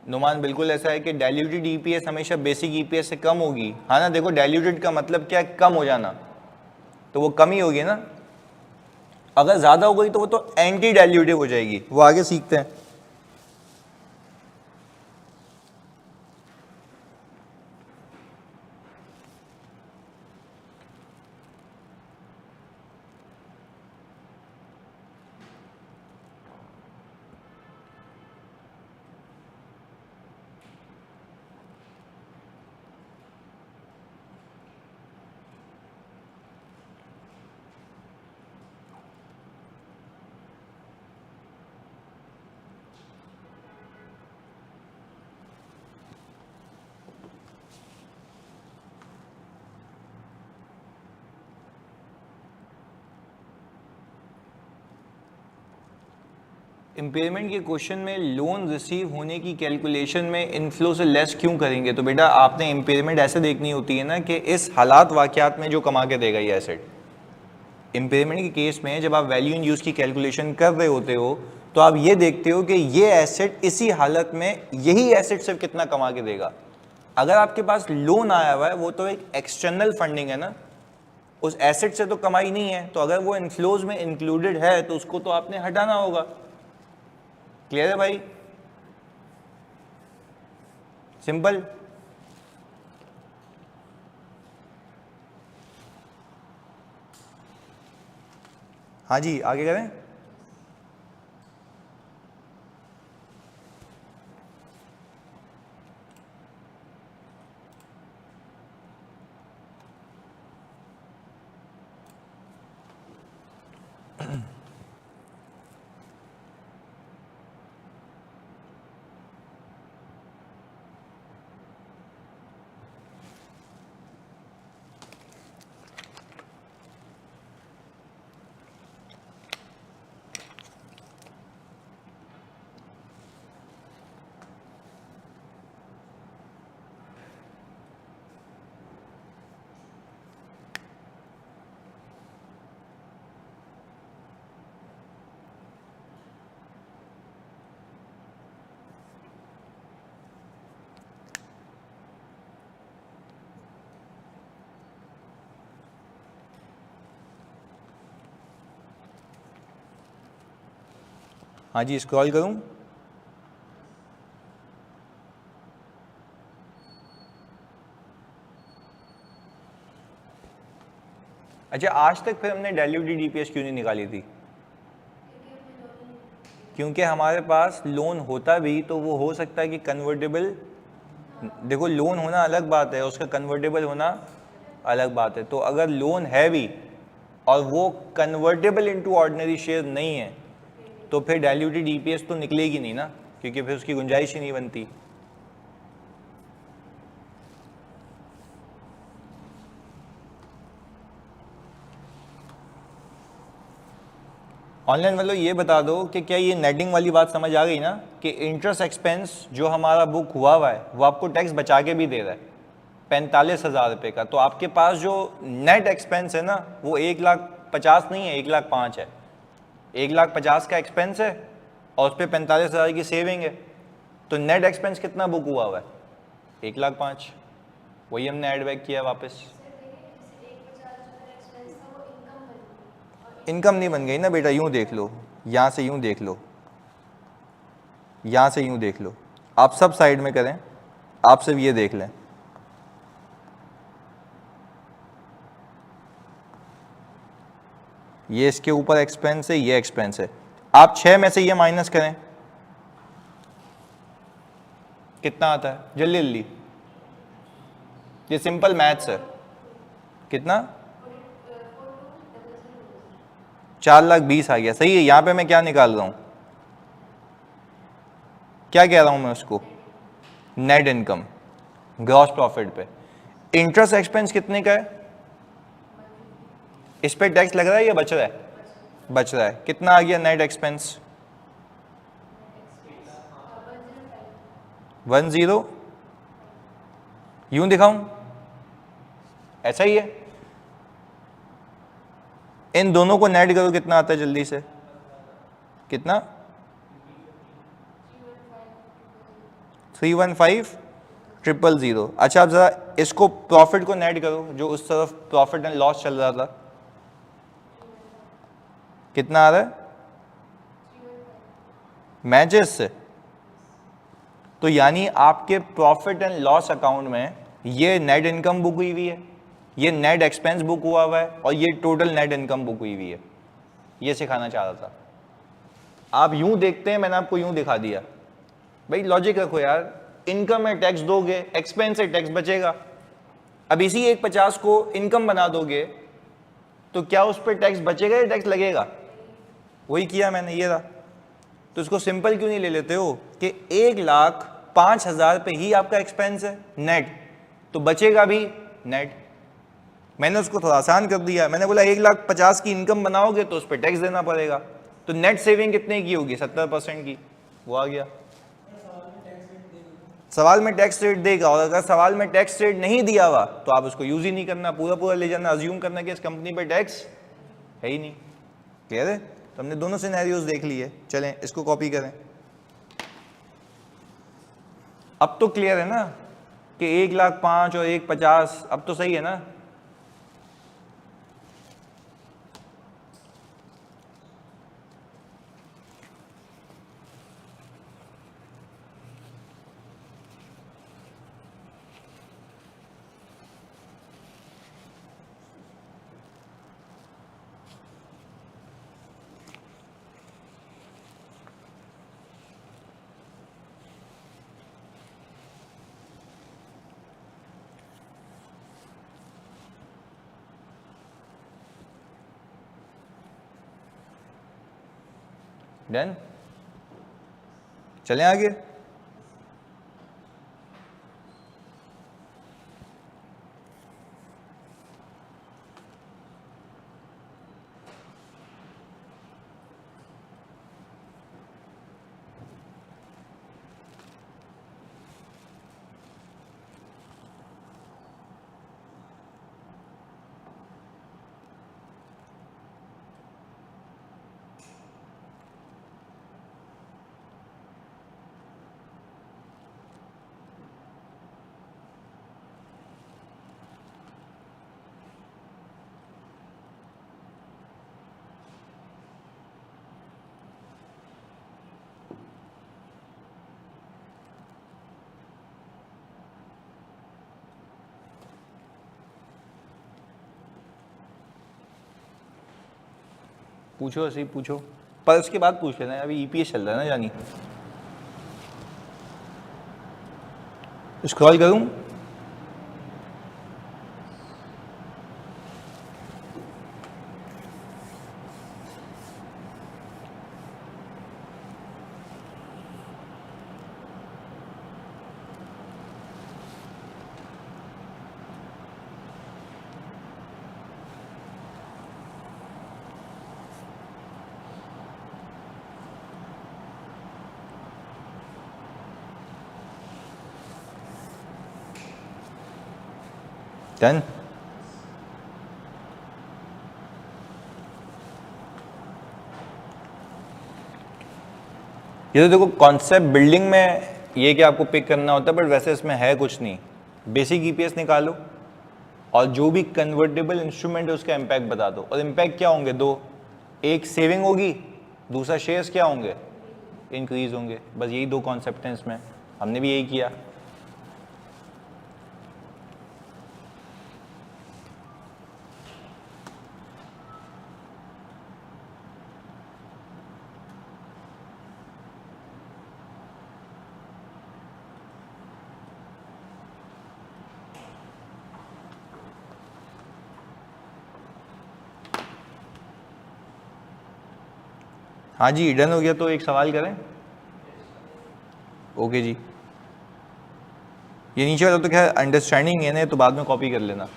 [SPEAKER 1] नुमान बिल्कुल ऐसा है कि डाइल्यूटेड ईपीएस हमेशा बेसिक ईपीएस से कम होगी। हाँ ना, देखो डाइल्यूटेड का मतलब क्या है? कम हो जाना, तो वो कम ही होगी ना। अगर ज्यादा हो गई तो वो तो एंटी डाइल्यूटिव हो जाएगी। वो आगे सीखते हैं। इम्पेयरमेंट के क्वेश्चन में लोन रिसीव होने की कैलकुलेशन में इनफ्लो से लेस क्यों करेंगे? तो बेटा आपने इम्पेयरमेंट ऐसे देखनी होती है ना कि इस हालात वाकयात में जो कमा के देगा ये एसेट। इम्पेयरमेंट के केस में जब आप वैल्यू इन यूज की कैलकुलेशन कर रहे होते हो तो आप ये देखते हो कि ये एसेट इसी हालत में यही एसेट सिर्फ कितना कमा के देगा। अगर आपके पास लोन आया हुआ है वो तो एक एक्सटर्नल फंडिंग है ना, उस एसेट से तो कमाई नहीं है। तो अगर वो इनफ्लोज में इंक्लूडेड है तो उसको तो आपने हटाना होगा। क्लियर है भाई? सिंपल। हाँ जी, आगे करें। हाँ जी, स्क्रॉल करूं? अच्छा, आज तक फिर हमने डाइल्यूटेड ईपीएस क्यों नहीं निकाली थी? क्योंकि हमारे पास लोन होता भी तो वो हो सकता है कि कन्वर्टेबल, देखो लोन होना अलग बात है, उसका कन्वर्टेबल होना अलग बात है। तो अगर लोन है भी और वो कन्वर्टेबल इनटू ऑर्डिनरी शेयर नहीं है तो फिर डाइल्यूटेड ईपीएस तो निकलेगी नहीं ना, क्योंकि फिर उसकी गुंजाइश ही नहीं बनती। ऑनलाइन वालों ये बता दो कि क्या ये नेटिंग वाली बात समझ आ गई ना, कि इंटरेस्ट एक्सपेंस जो हमारा बुक हुआ है वो आपको टैक्स बचा के भी दे रहा है 45,000 रुपये का। तो आपके पास जो नेट एक्सपेंस है ना वो 1,50,000 नहीं है, 1,05,000 है। 1,50,000 का एक्सपेंस है और उस पर 45,000 की सेविंग है, तो नेट एक्सपेंस कितना बुक हुआ है? 1,05,000। वही हमने एड बैक किया वापस। इनकम नहीं बन गई ना बेटा, यूं देख लो, यहां से यूं देख लो, यहां से यूं देख लो, आप सब साइड में करें, आप सिर्फ ये देख लें, ये इसके ऊपर एक्सपेंस है, ये एक्सपेंस है। आप 6 में से ये माइनस करें, कितना आता है? जल्दी जल्दी, ये सिंपल मैथ्स है। कितना? 4,20,000 आ गया, सही है। यहां पे मैं क्या निकाल रहा हूं, क्या कह रहा हूं मैं उसको? नेट इनकम, ग्रॉस प्रॉफिट पे। इंटरेस्ट एक्सपेंस कितने का है? इस पे टैक्स लग रहा है या बच रहा है? बच रहा है। कितना आ गया नेट एक्सपेंस? 10। यूं दिखाऊं? ऐसा ही है। इन दोनों को नेट करो, कितना आता है जल्दी से? कितना? 315,000। अच्छा, आप जरा इसको प्रॉफिट को नेट करो, जो उस तरफ प्रॉफिट एंड लॉस चल रहा था, कितना आ रहा है? मैचेस से। तो यानी आपके प्रॉफिट एंड लॉस अकाउंट में ये नेट इनकम बुक हुई हुई है, ये नेट एक्सपेंस बुक हुआ हुआ है और ये टोटल नेट इनकम बुक हुई हुई है। ये सिखाना चाह रहा था। आप यूं देखते हैं, मैंने आपको यूं दिखा दिया। भाई लॉजिक रखो यार, इनकम है टैक्स दोगे, एक्सपेंस है टैक्स बचेगा। अब इसी 1,50,000 को इनकम बना दोगे तो क्या उस पर टैक्स बचेगा या टैक्स लगेगा? वही किया मैंने, ये रहा। तो इसको सिंपल क्यों नहीं ले लेते हो कि 1,05,000 पे ही आपका एक्सपेंस है नेट, तो बचेगा भी नेट। मैंने उसको थोड़ा आसान कर दिया, मैंने बोला 1,50,000 की इनकम बनाओगे तो उस पर टैक्स देना पड़ेगा। तो नेट सेविंग कितने की होगी? 70% की। वो आ गया। सवाल में टैक्स रेट देगा, और अगर सवाल में टैक्स रेट नहीं दिया हुआ तो आप उसको यूज ही नहीं करना, पूरा पूरा ले जाना, अज्यूम करना कि इस कंपनी पे टैक्स है ही नहीं। क्लियर है? तो हमने दोनों सिनेरियोज देख लिए। चलें इसको कॉपी करें। अब तो क्लियर है ना कि 1,05,000 और 1,50,000, अब तो सही है ना? डन। चलें आगे। पूछो ऐसे ही पूछो, पर उसके बाद पूछ लेना, अभी ईपीएस चल रहा है ना जानी। स्क्रॉल करूं? डन। ये तो देखो कॉन्सेप्ट बिल्डिंग में ये कि आपको पिक करना होता है, बट वैसे इसमें है कुछ नहीं। बेसिक ईपीएस निकालो और जो भी कन्वर्टेबल इंस्ट्रूमेंट है उसका इम्पैक्ट बता दो। और इम्पैक्ट क्या होंगे? दो, एक सेविंग होगी, दूसरा शेयर्स क्या होंगे? इंक्रीज होंगे। बस यही दो कॉन्सेप्ट हैं इसमें, हमने भी यही किया। हाँ जी, डन हो गया तो एक सवाल करें। ओके जी, ये नीचे वाला तो क्या अंडरस्टैंडिंग है ना, तो बाद में कॉपी कर लेना।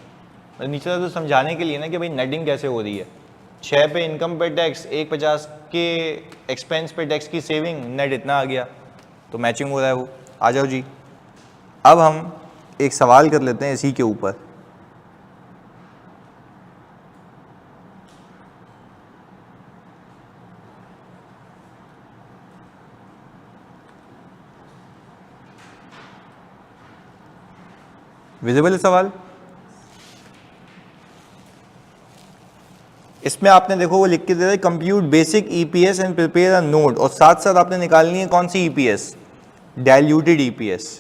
[SPEAKER 1] नीचे वाला तो समझाने के लिए ना कि भाई नेटिंग कैसे हो रही है। 6 पे इनकम पे टैक्स, 150 के एक्सपेंस पे टैक्स की सेविंग, नेट इतना आ गया, तो मैचिंग हो रहा है वो। आ जाओ जी, अब हम एक सवाल कर लेते हैं इसी के ऊपर। विजिबल है सवाल? इसमें आपने देखो वो लिख के दे रहा है compute basic EPS and prepare a note, और साथ साथ आपने निकालनी है कौन सी ईपीएस? Diluted EPS.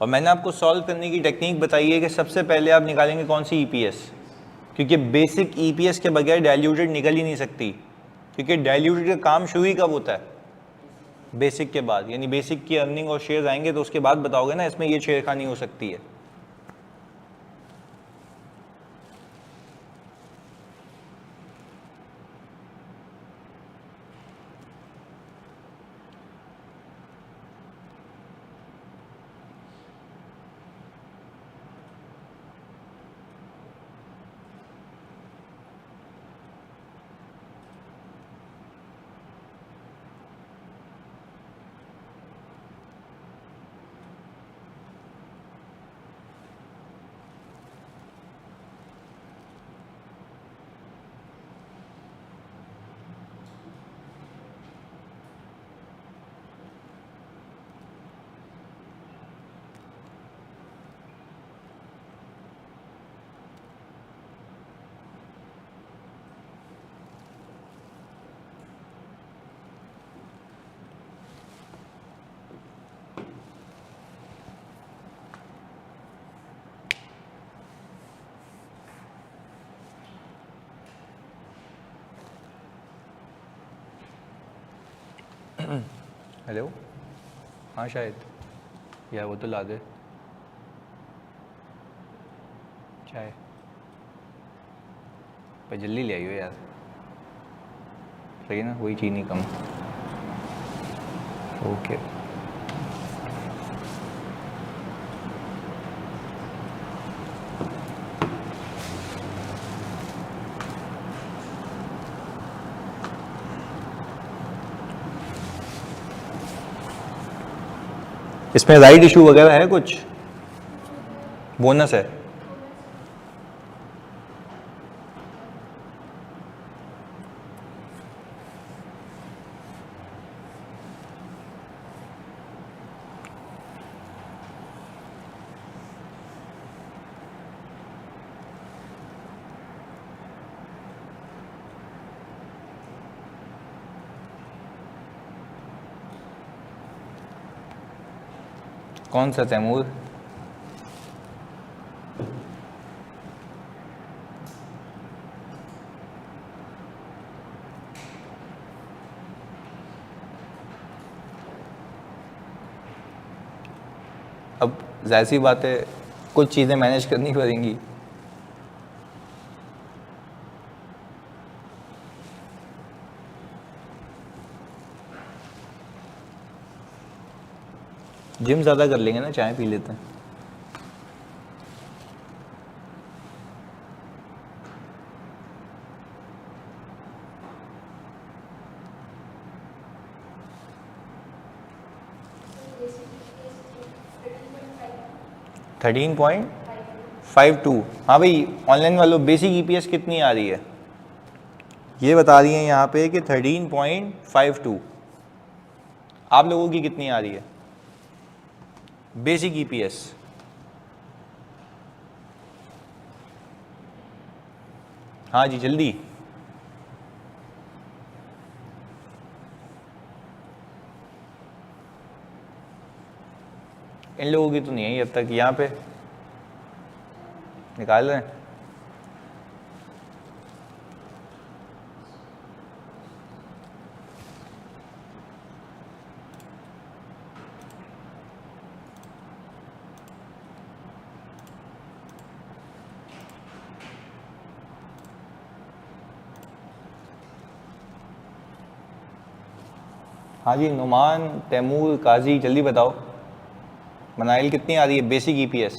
[SPEAKER 1] और मैंने आपको सॉल्व करने की टेक्निक बताई है कि सबसे पहले आप निकालेंगे कौन सी ईपीएस, क्योंकि बेसिक ईपीएस के बगैर डाइल्यूटेड निकल ही नहीं सकती, क्योंकि डाइल्यूटेड का काम शुरू ही कब होता है? बेसिक के बाद, यानी बेसिक की अर्निंग और शेयर्स आएंगे तो उसके बाद बताओगे ना इसमें ये छेड़खानी हो सकती है। हेलो, हाँ शायद यार वो तो ला दे चाय, पर जल्दी ले आइयो यार, सही है ना, वही चीनी कम। ओके इसमें राइट इशू वगैरह है कुछ? बोनस है? कौन सा तैमूर? अब जाहिर सी बात है कुछ चीज़ें मैनेज करनी पड़ेंगी। जिम ज़्यादा कर लेंगे ना, चाय पी लेते हैं। $13.52। हाँ भाई, ऑनलाइन वालों बेसिक ईपीएस कितनी आ रही है ये बता रही है यहाँ पे कि 13.52। आप लोगों की कितनी आ रही है बेसिक ईपीएस? हाँ जी जल्दी। इन लोगों की तो नहीं है अब तक। यहाँ पे निकाल रहे हैं। हाँ जी, नुमान, तैमूर, काजी, जल्दी बताओ मनाइल कितनी आ रही है बेसिक ईपीएस?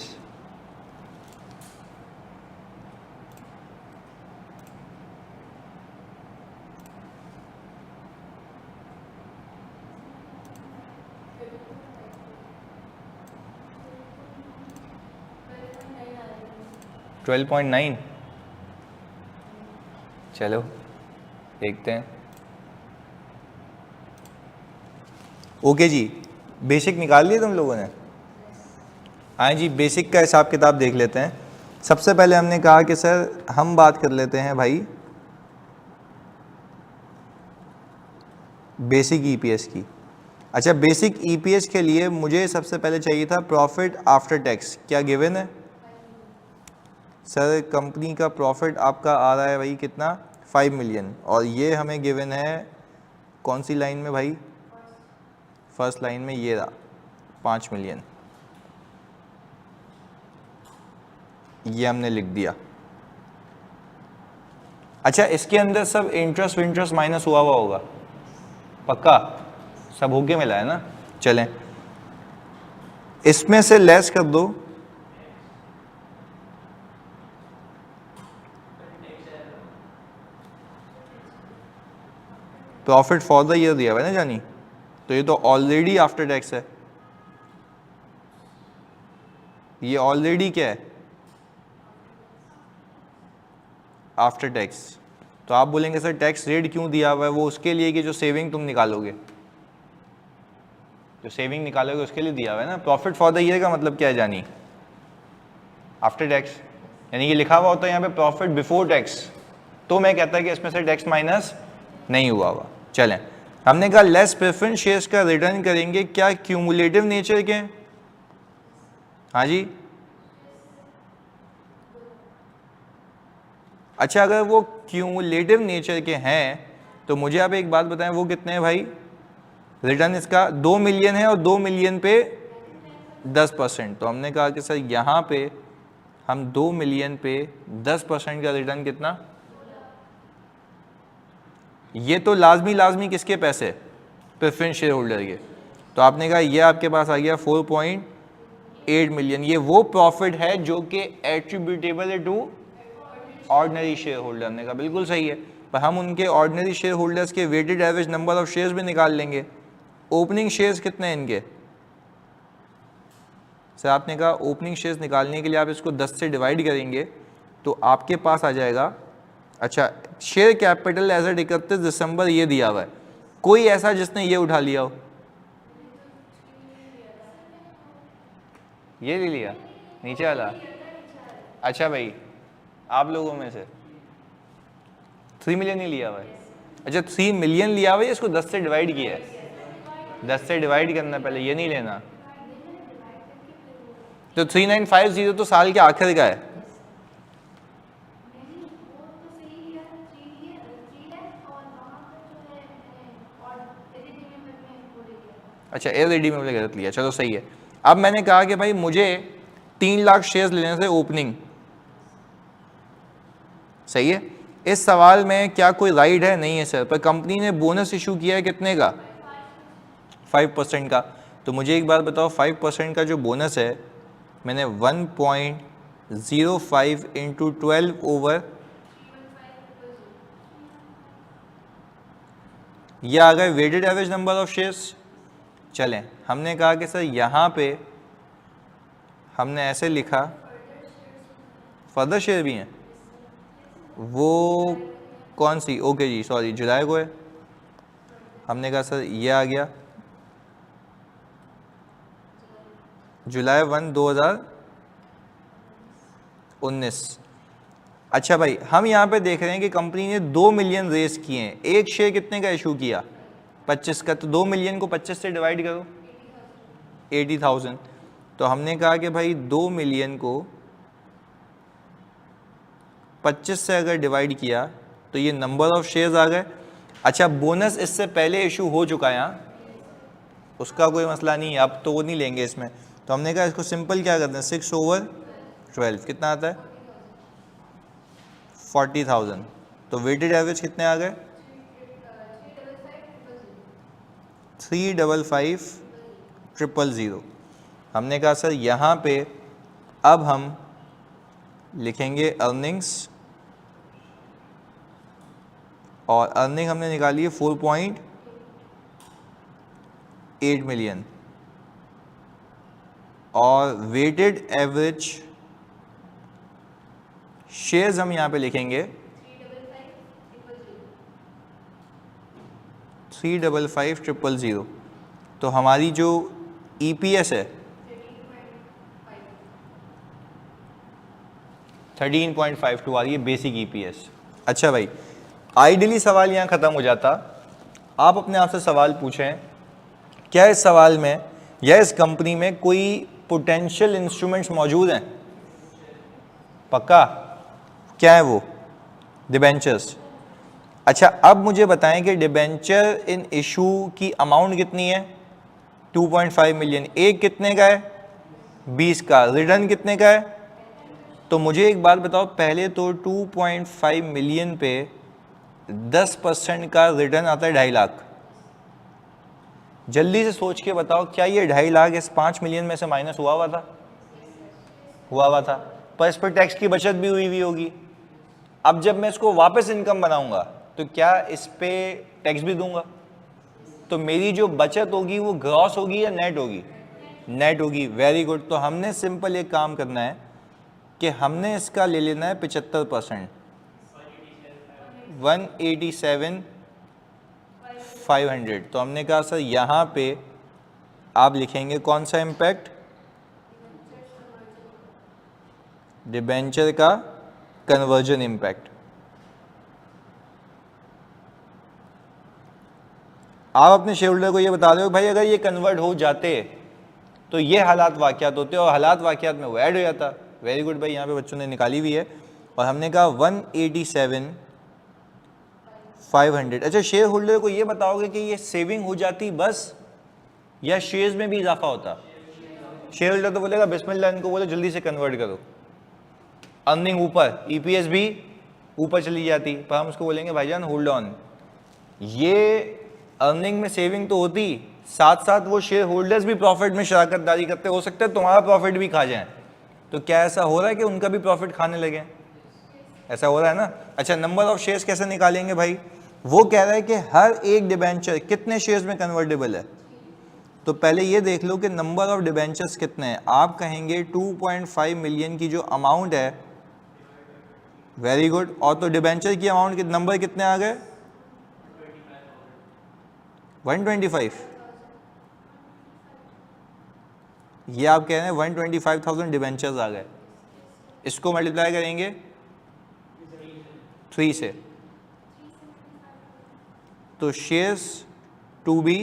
[SPEAKER 1] $12.9। चलो देखते हैं। ओके जी, बेसिक निकाल लिए तुम लोगों ने? हाँ जी, बेसिक का हिसाब किताब देख लेते हैं। सबसे पहले हमने कहा कि सर हम बात कर लेते हैं भाई बेसिक ईपीएस की। अच्छा, बेसिक ईपीएस के लिए मुझे सबसे पहले चाहिए था प्रॉफिट आफ्टर टैक्स। क्या गिवन है सर? कंपनी का प्रॉफिट आपका आ रहा है भाई कितना? 5 मिलियन। और ये हमें गिवन है कौन सी लाइन में भाई? फर्स्ट लाइन में ये रहा 5 मिलियन। ये हमने लिख दिया। अच्छा, इसके अंदर सब इंटरेस्ट विंटरेस्ट माइनस हुआ होगा पक्का? सब होके मिला है ना? चलें इसमें से लेस कर दो। प्रॉफिट फॉर द ईयर दिया हुआ है ना जानी, तो ये तो ऑलरेडी आफ्टर टैक्स है। ये ऑलरेडी क्या है? After tax. तो आप बोलेंगे सर टैक्स रेट क्यों दिया हुआ है? वो उसके लिए कि जो सेविंग तुम निकालोगे, जो सेविंग निकालोगे उसके लिए दिया हुआ है ना। प्रॉफिट फॉर द ईयर का मतलब क्या है जानी? After tax. यानी कि लिखा हुआ होता है यहाँ पे प्रॉफिट बिफोर टैक्स, तो मैं कहता है कि इसमें से टैक्स माइनस नहीं हुआ हुआ। चलें, हमने कहा लेस प्रेफरेंस शेयर्स का रिटर्न करेंगे। क्या क्यूमुलेटिव नेचर के? हाँ जी। अच्छा, अगर वो क्यूमुलेटिव नेचर के हैं तो मुझे आप एक बात बताएं, वो कितने हैं भाई? रिटर्न इसका 2 मिलियन है और 2 मिलियन पे 10%। तो हमने कहा कि सर यहाँ पे हम 2 मिलियन पे 10% का रिटर्न कितना? ये तो लाजमी किसके पैसे? प्रेफरेंस शेयर होल्डर के। तो आपने कहा ये आपके पास आ गया 4.8 मिलियन। ये वो प्रॉफिट है जो कि एट्रीब्यूटेबल है टू ऑर्डिनरी शेयर होल्डर। हमने कहा बिल्कुल सही है, पर हम उनके ऑर्डिनरी शेयर होल्डर्स के weighted average number of shares भी निकाल लेंगे। ओपनिंग शेयर्स कितने हैं इनके? सर आपने कहा ओपनिंग शेयर्स निकालने के लिए आप इसको 10 से डिवाइड करेंगे तो आपके पास आ जाएगा। अच्छा, शेयर कैपिटल एज एट 31 दिसंबर ये दिया हुआ है। कोई ऐसा जिसने ये उठा लिया हो? ये ले लिया नीचे वाला? अच्छा भाई, आप लोगों में से 3 मिलियन ही लिया हुआ है। अच्छा, 3 मिलियन लिया हुआ है, इसको 10 से डिवाइड किया है। 10 से डिवाइड करना पहले, ये नहीं लेना। तो 3950 तो साल के आखिर का है। अच्छा एलईडी में गलत लिया, चलो सही है। अब मैंने कहा कि भाई मुझे 3 लाख शेयर्स लेने से ओपनिंग, सही है। इस सवाल में क्या कोई राइट है? नहीं है सर, पर कंपनी ने बोनस इशू किया है कितने का? 5% का। तो मुझे एक बात बताओ, 5% का जो बोनस है मैंने 1.05 इंटू 12 ओवर, ये आ गए weighted average number of shares. चलें, हमने कहा कि सर यहाँ पे हमने ऐसे लिखा, फर्दर शेयर भी हैं, वो कौन सी? ओके जी सॉरी, जुलाई को है। हमने कहा सर ये आ गया जुलाई 1, 2019। अच्छा भाई, हम यहाँ पे देख रहे हैं कि कंपनी ने 2 मिलियन रेस किए हैं। एक शेयर कितने का इशू किया? 25 का। तो 2 मिलियन को 25 से डिवाइड करो, 80,000। तो हमने कहा कि भाई 2 मिलियन को 25 से अगर डिवाइड किया तो ये नंबर ऑफ शेयर्स आ गए। अच्छा, बोनस इससे पहले इशू हो चुका है यहाँ, उसका कोई मसला नहीं है, अब तो वो नहीं लेंगे इसमें। तो हमने कहा इसको सिंपल क्या करते हैं, 6/12 कितना आता है? 40,000। तो वेटेड एवरेज कितने आ गए? 355,000। हमने कहा सर यहाँ पे अब हम लिखेंगे अर्निंग्स, और अर्निंग हमने निकाली है 4.8 मिलियन, और वेटेड एवरेज शेयर्स हम यहाँ पे लिखेंगे 355,000। तो हमारी जो ईपीएस है 13.52 आ रही है बेसिक ईपीएस। अच्छा भाई, आइडियली सवाल यहाँ ख़त्म हो जाता। आप अपने आप से सवाल पूछें, क्या इस सवाल में या इस कंपनी में कोई पोटेंशियल इंस्ट्रूमेंट्स मौजूद हैं? पक्का? क्या है वो? डिबेंचर्स। अच्छा, अब मुझे बताएं कि डिबेंचर इन इशू की अमाउंट कितनी है? 2.5 मिलियन। एक कितने का है? 20 का। रिटर्न कितने का है? तो मुझे एक बात बताओ, पहले तो 2.5 मिलियन पे 10% का रिटर्न आता है 2.5 लाख। जल्दी से सोच के बताओ, क्या ये 2.5 लाख इस 5 मिलियन में से माइनस हुआ हुआ था? हुआ हुआ था, पर इस पर टैक्स की बचत भी हुई होगी। अब जब मैं इसको वापस इनकम बनाऊंगा तो क्या इस पे टैक्स भी दूंगा? तो मेरी जो बचत होगी वो ग्रॉस होगी या नेट होगी? नेट होगी। Very good. तो हमने सिंपल एक काम करना है कि हमने इसका ले लेना है 75%, 187,500। तो हमने कहा सर यहाँ पे आप लिखेंगे कौन सा इम्पैक्ट? डिबेंचर का कन्वर्जन इम्पैक्ट। आप अपने शेयर होल्डर को ये बता दो भाई अगर ये कन्वर्ट हो जाते तो ये हालात वाक़यात होते और हालात वाक़यात में वो ऐड हो जाता। वेरी गुड भाई, यहाँ पे बच्चों ने निकाली हुई है। और हमने कहा 187,500। अच्छा, शेयर होल्डर को ये बताओगे कि ये सेविंग हो जाती बस, या शेयर्स में भी इजाफा होता? शेयर होल्डर तो बोलेगा बिस्मिल्लाह, इनको बोले जल्दी से कन्वर्ट करो। अर्निंग ऊपर, ईपीएस भी ऊपर चली जाती, पर हम उसको बोलेंगे भाईजान होल्ड ऑन, ये अर्निंग में सेविंग तो होती, साथ साथ वो शेयर होल्डर्स भी प्रॉफिट में शराकत दारी करते, हो सकता है तुम्हारा प्रॉफिट भी खा जाए। तो क्या ऐसा हो रहा है कि उनका भी प्रॉफिट खाने लगे? ऐसा हो रहा है ना। अच्छा, नंबर ऑफ शेयर्स कैसे निकालेंगे भाई? वो कह रहा है कि हर एक डिबेंचर कितने शेयर्स में कन्वर्टेबल है। तो पहले ये देख लो कि नंबर ऑफ डिबेंचर्स कितने हैं। आप कहेंगे 2.5 मिलियन की जो अमाउंट है, वेरी गुड, और तो डिबेंचर की अमाउंट के नंबर कितने आ गए? 125। ये आप कह रहे हैं 125,000 डिबेंचर्स आ गए। इसको मल्टीप्लाई करेंगे 3 से, तो शेयर्स टू बी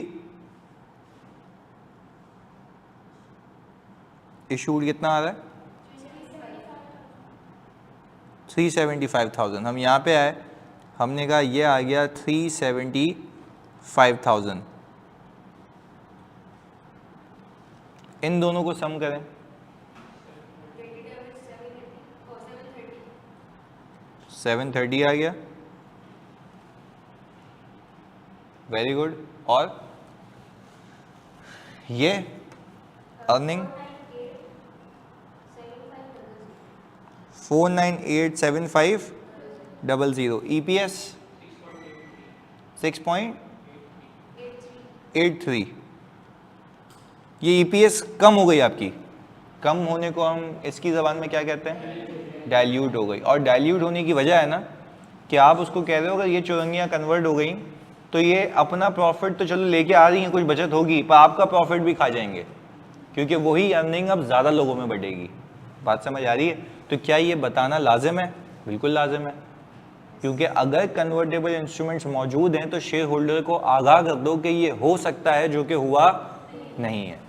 [SPEAKER 1] इशूड कितना आ रहा है 375,000। हम यहाँ पे आए, हमने कहा ये आ गया 375,000। इन दोनों को सम करें, 730 आ गया, वेरी गुड। और ये अर्निंग 4987500, EPS 6.83। ये EPS कम हो गई आपकी, कम होने को हम इसकी ज़बान में क्या कहते हैं, डाइल्यूट हो गई। और डाइल्यूट होने की वजह है ना कि आप उसको कह रहे हो अगर ये चुरंगियाँ कन्वर्ट हो गई तो ये अपना प्रॉफिट तो चलो लेके आ रही हैं, कुछ बचत होगी, पर आपका प्रॉफिट भी खा जाएंगे, क्योंकि वही अर्निंग अब ज़्यादा लोगों में बढ़ेगी। बात समझ आ रही है? तो क्या ये बताना लाजिम है? बिल्कुल लाजिम है, क्योंकि अगर कन्वर्टेबल इंस्ट्रूमेंट्स मौजूद हैं तो शेयर होल्डर को आगाह कर दो कि ये हो सकता है जो कि हुआ नहीं है।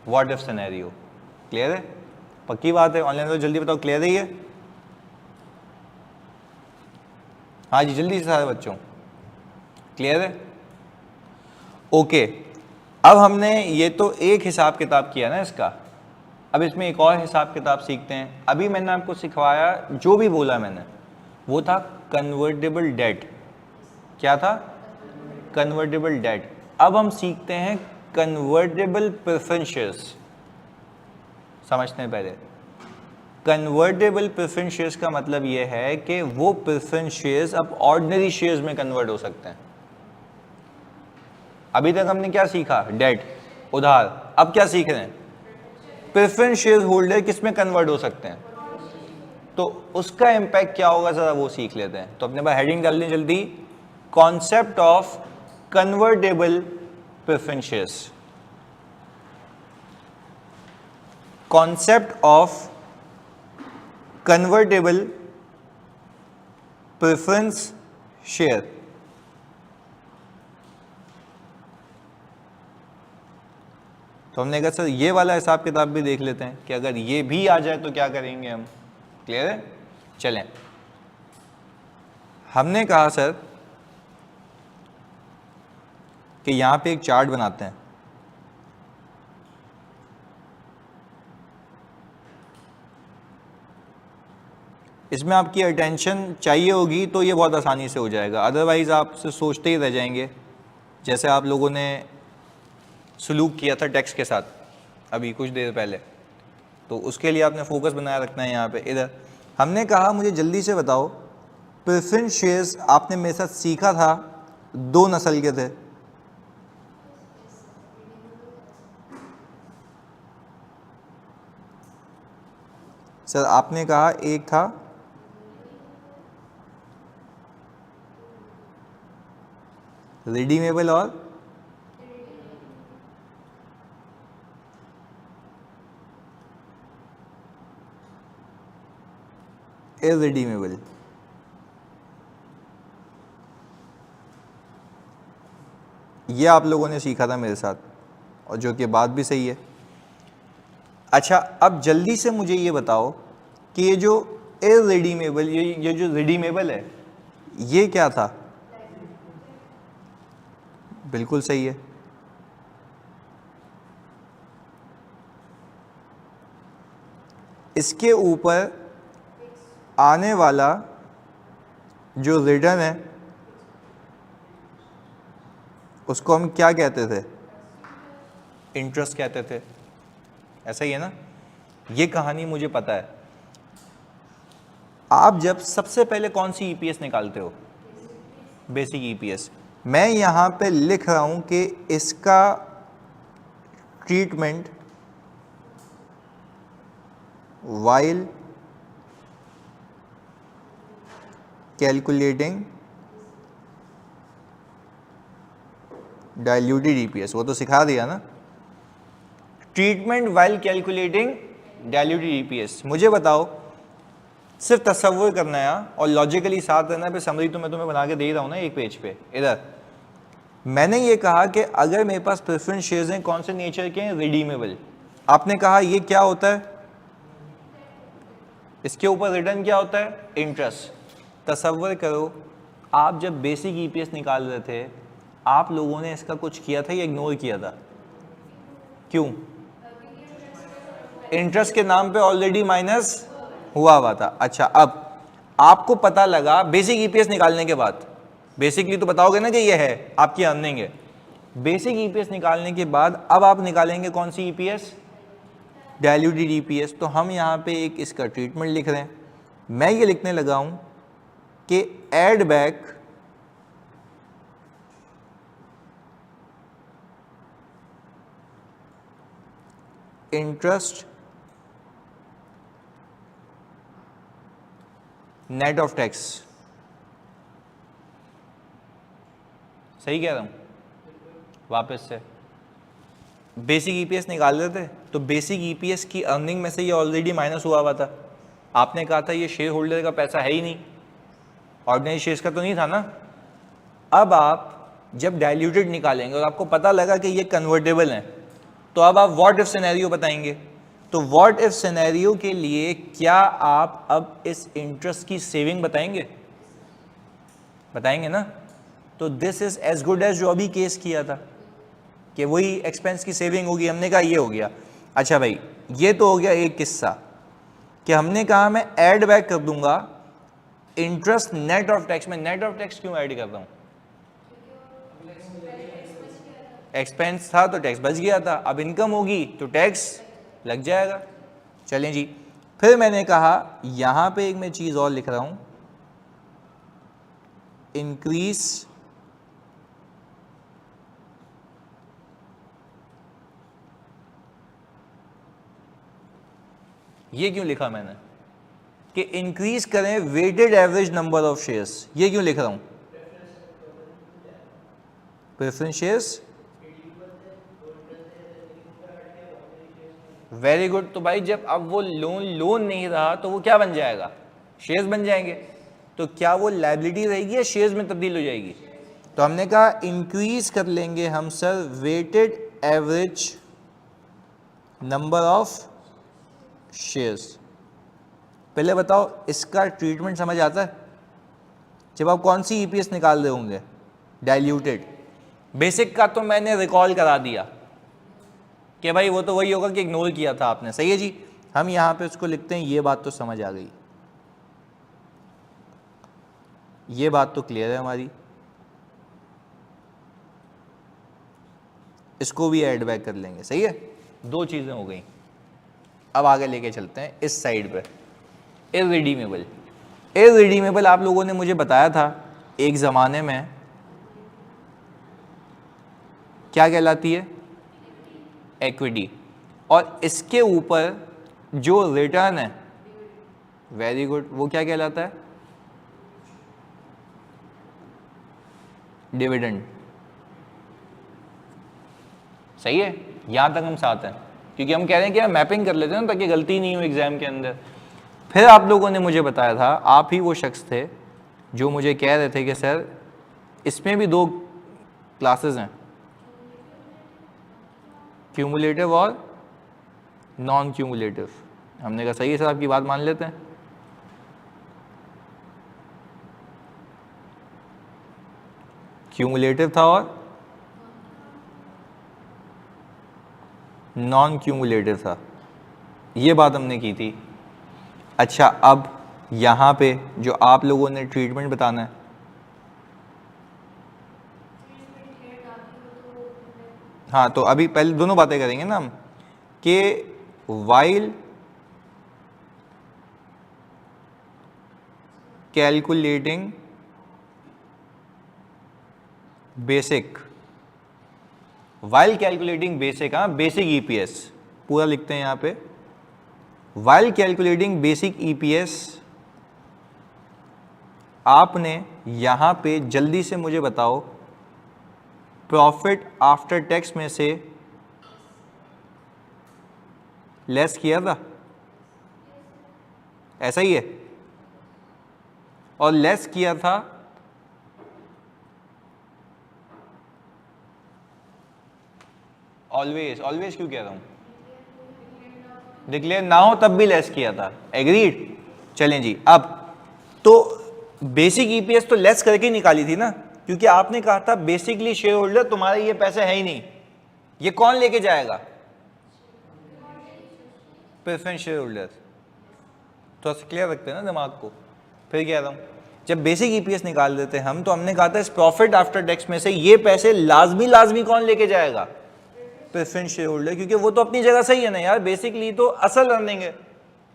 [SPEAKER 1] What if scenario. क्लियर है? पक्की बात है? ऑनलाइन तो जल्दी बताओ, क्लियर है ये? हाँ जी, जल्दी से सारे बच्चों, क्लियर है? ओके, अब हमने ये तो एक हिसाब किताब किया ना इसका, अब इसमें एक और हिसाब किताब सीखते हैं। अभी मैंने आपको सिखवाया, जो भी बोला मैंने वो था कन्वर्टेबल डेट। क्या था? Convertible debt. अब हम सीखते हैं कन्वर्टेबल प्रेफरेंस शेयर्स। समझते हैं पहले। कन्वर्टेबल प्रेफरेंस शेयर्स का मतलब ये है कि वो प्रेफरेंस शेयर्स अब ऑर्डिनरी शेयर्स में कन्वर्ट हो सकते हैं। अभी तक हमने क्या सीखा? डेट, उधार। अब क्या सीख रहे हैं? प्रेफरेंस शेयर होल्डर किस में कन्वर्ट हो सकते हैं, तो उसका इंपैक्ट क्या होगा जरा वो सीख लेते हैं। तो अपने पास हेडिंग डाल दें जल्दी, concept of convertible preference shares. Concept of convertible preference share. तो हमने कहा सर ये वाला हिसाब किताब भी देख लेते हैं कि अगर ये भी आ जाए तो क्या करेंगे हम। क्लियर है? चलें, हमने कहा सर कि यहां पे एक चार्ट बनाते हैं। इसमें आपकी अटेंशन चाहिए होगी तो ये बहुत आसानी से हो जाएगा, अदरवाइज आप सोचते ही रह जाएंगे, जैसे आप लोगों ने सलूक किया था टेक्स्ट के साथ अभी कुछ देर पहले। तो उसके लिए आपने फोकस बनाए रखना है यहाँ पे। इधर हमने कहा मुझे जल्दी से बताओ, प्रेफरेंस शेयर्स आपने मेरे साथ सीखा था, दो नस्ल के थे। सर आपने कहा एक था रिडीमेबल और इररिडीमेबल। ये आप लोगों ने सीखा था मेरे साथ, और जो कि बात भी सही है। अच्छा, अब जल्दी से मुझे ये बताओ कि ये जो इररिडीमेबल, ये जो रिडीमेबल है, ये क्या था? बिल्कुल सही है। इसके ऊपर आने वाला जो रिटर्न है उसको हम क्या कहते थे? इंटरेस्ट कहते थे। ऐसा ही है ना? ये कहानी मुझे पता है। आप जब सबसे पहले कौन सी ईपीएस निकालते हो? Basic EPS. मैं यहां पे लिख रहा हूं कि इसका treatment while calculating diluted EPS, वो तो सिखा दिया ना। Treatment while calculating diluted EPS. मुझे बताओ, सिर्फ तसव्वुर करना है और लॉजिकली साथ रहना है। पे समरी तो मैं तुम्हें बना के दे रहा हूं ना एक पेज पे। इधर मैंने ये कहा कि अगर मेरे पास प्रेफरेंस शेयर्स हैं, कौन से नेचर के हैं? रिडीमेबल। आपने कहा ये क्या होता है, इसके ऊपर रिटर्न क्या होता है, इंटरेस्ट। तसव्वुर करो आप जब बेसिक ईपीएस निकाल रहे थे आप लोगों ने इसका कुछ किया था या इग्नोर किया था? क्यों? इंटरेस्ट के नाम पे ऑलरेडी माइनस हुआ था। अच्छा, अब आपको पता लगा बेसिक ईपीएस निकालने के बाद, बेसिकली तो बताओगे ना कि ये है आपकी अर्निंग है, बेसिक ईपीएस निकालने के बाद अब आप निकालेंगे कौन सी ईपीएस, डाइल्यूटेड ईपीएस। तो हम यहाँ पे एक इसका ट्रीटमेंट लिख रहे हैं, मैं ये लिखने लगा हूँ कि add back interest net of tax. सही कह रहा हूं? वापस से बेसिक ईपीएस निकाल रहे थे तो बेसिक ईपीएस की अर्निंग में से ये ऑलरेडी माइनस हुआ था। आपने कहा था ये शेयर होल्डर का पैसा है ही नहीं, ऑर्डिनरी शेयर्स का तो नहीं था ना। अब आप जब डाइल्यूटेड निकालेंगे और आपको पता लगा कि ये कन्वर्टेबल हैं, तो अब आप व्हाट इफ सिनेरियो बताएंगे। तो व्हाट इफ सिनेरियो के लिए क्या आप अब इस इंटरेस्ट की सेविंग बताएंगे? बताएंगे ना। तो this is as good as जो अभी केस किया था कि वही एक्सपेंस की सेविंग होगी। हमने कहा ये हो गया। अच्छा भाई, ये तो हो गया एक किस्सा कि हमने कहा मैं ऐड बैक कर दूंगा इंटरेस्ट नेट ऑफ टैक्स में। नेट ऑफ टैक्स क्यों ऐड कर रहा हूं? एक्सपेंस था तो टैक्स बच गया था, अब इनकम होगी तो टैक्स लग जाएगा। चलें जी, फिर मैंने कहा यहां पे एक मैं चीज और लिख रहा हूं, इंक्रीज ये क्यों लिखा मैंने कि इंक्रीज करें weighted average number of shares. ये क्यों लिख रहा हूं? Preference shares, very good. तो भाई जब अब वो लोन नहीं रहा तो वो क्या बन जाएगा? शेयर्स बन जाएंगे। तो क्या वो लायबिलिटी रहेगी या शेयर्स में तब्दील हो जाएगी? तो हमने कहा इंक्रीज कर लेंगे हम sir weighted average number of shares. पहले बताओ इसका ट्रीटमेंट समझ आता है? जब आप कौन सी ईपीएस निकाल रहे होंगे, डाइल्यूटेड। बेसिक का तो मैंने रिकॉल करा दिया कि भाई वो तो वही होगा कि इग्नोर किया था आपने। सही है जी, हम यहां पे उसको लिखते हैं। ये बात तो समझ आ गई, ये बात तो क्लियर है हमारी। इसको भी ऐड बैक कर लेंगे। सही है, दो चीजें हो गई। अब आगे लेके चलते हैं इस साइड पे। इररिडीमेबल, इररिडीमेबल आप लोगों ने मुझे बताया था एक ज़माने में क्या कहलाती है, इक्विटी। और इसके ऊपर जो रिटर्न है, वेरी गुड, वो क्या कहलाता है, डिविडेंड। सही है, यहां तक हम साथ हैं, क्योंकि हम कह रहे हैं कि मैपिंग कर लेते हैं ना ताकि गलती नहीं हो एग्जाम के अंदर। फिर आप लोगों ने मुझे बताया था, आप ही वो शख्स थे जो मुझे कह रहे थे कि सर इसमें भी दो क्लासेस हैं, क्यूमुलेटिव और नॉन क्यूमुलेटिव। हमने कहा सही है सर, आपकी बात मान लेते हैं। क्यूमुलेटिव था और नॉन क्यूमुलेटिव था, ये बात हमने की थी। अच्छा, अब यहाँ पे जो आप लोगों ने ट्रीटमेंट बताना है, हाँ, तो अभी पहले दोनों बातें करेंगे ना हम कि while calculating basic, while calculating basic, हाँ बेसिक ईपीएस पूरा लिखते हैं यहाँ पे। वाइल कैलकुलेटिंग बेसिक ईपीएस आपने यहां पे जल्दी से मुझे बताओ प्रॉफिट आफ्टर टैक्स में से लेस किया था, ऐसा ही है? और लेस किया था ऑलवेज, ऑलवेज क्यों कह रहा हूं, डिक्लेयर ना हो तब भी लेस किया था, एग्रीड। चलें जी, अब तो बेसिक ईपीएस तो लेस करके निकाली थी ना, क्योंकि आपने कहा था बेसिकली शेयर होल्डर तुम्हारा ये पैसे है ही नहीं, ये कौन लेके जाएगा, प्रेफरेंस शेयर होल्डर। थोड़ा सा क्लियर रखते हैं ना दिमाग को। फिर कह रहा हूं, जब बेसिक ईपीएस निकाल देते हम, तो हमने कहा था इस प्रॉफिट आफ्टर टैक्स में से ये पैसे लाजमी कौन लेके जाएगा, प्रेफरेंस शेयर होल्डर, क्योंकि वो तो अपनी जगह सही है ना यार, बेसिकली तो असल अर्निंग है,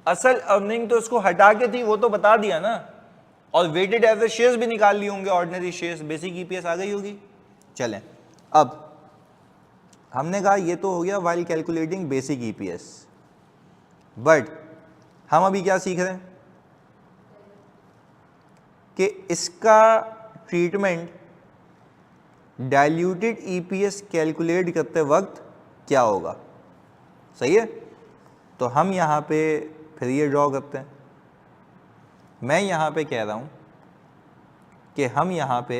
[SPEAKER 1] असल अर्निंग तो इसको हटा के थी, वो तो बता दिया ना, और वेटेड एवरेज शेयर्स भी निकाल लिए होंगे, ऑर्डिनरी शेयर्स, बेसिक ईपीएस आ गई होगी। चलें, अब हमने कहा ये तो हो गया while calculating basic EPS, but हम अभी क्या सीख रहे हैं कि इसका ट्रीटमेंट डाइल्यूटेड ईपीएस कैलकुलेट करते वक्त क्या होगा, सही है। तो हम यहाँ पे फिर ये ड्रॉ करते हैं, मैं यहाँ पे कह रहा हूँ कि हम यहाँ पे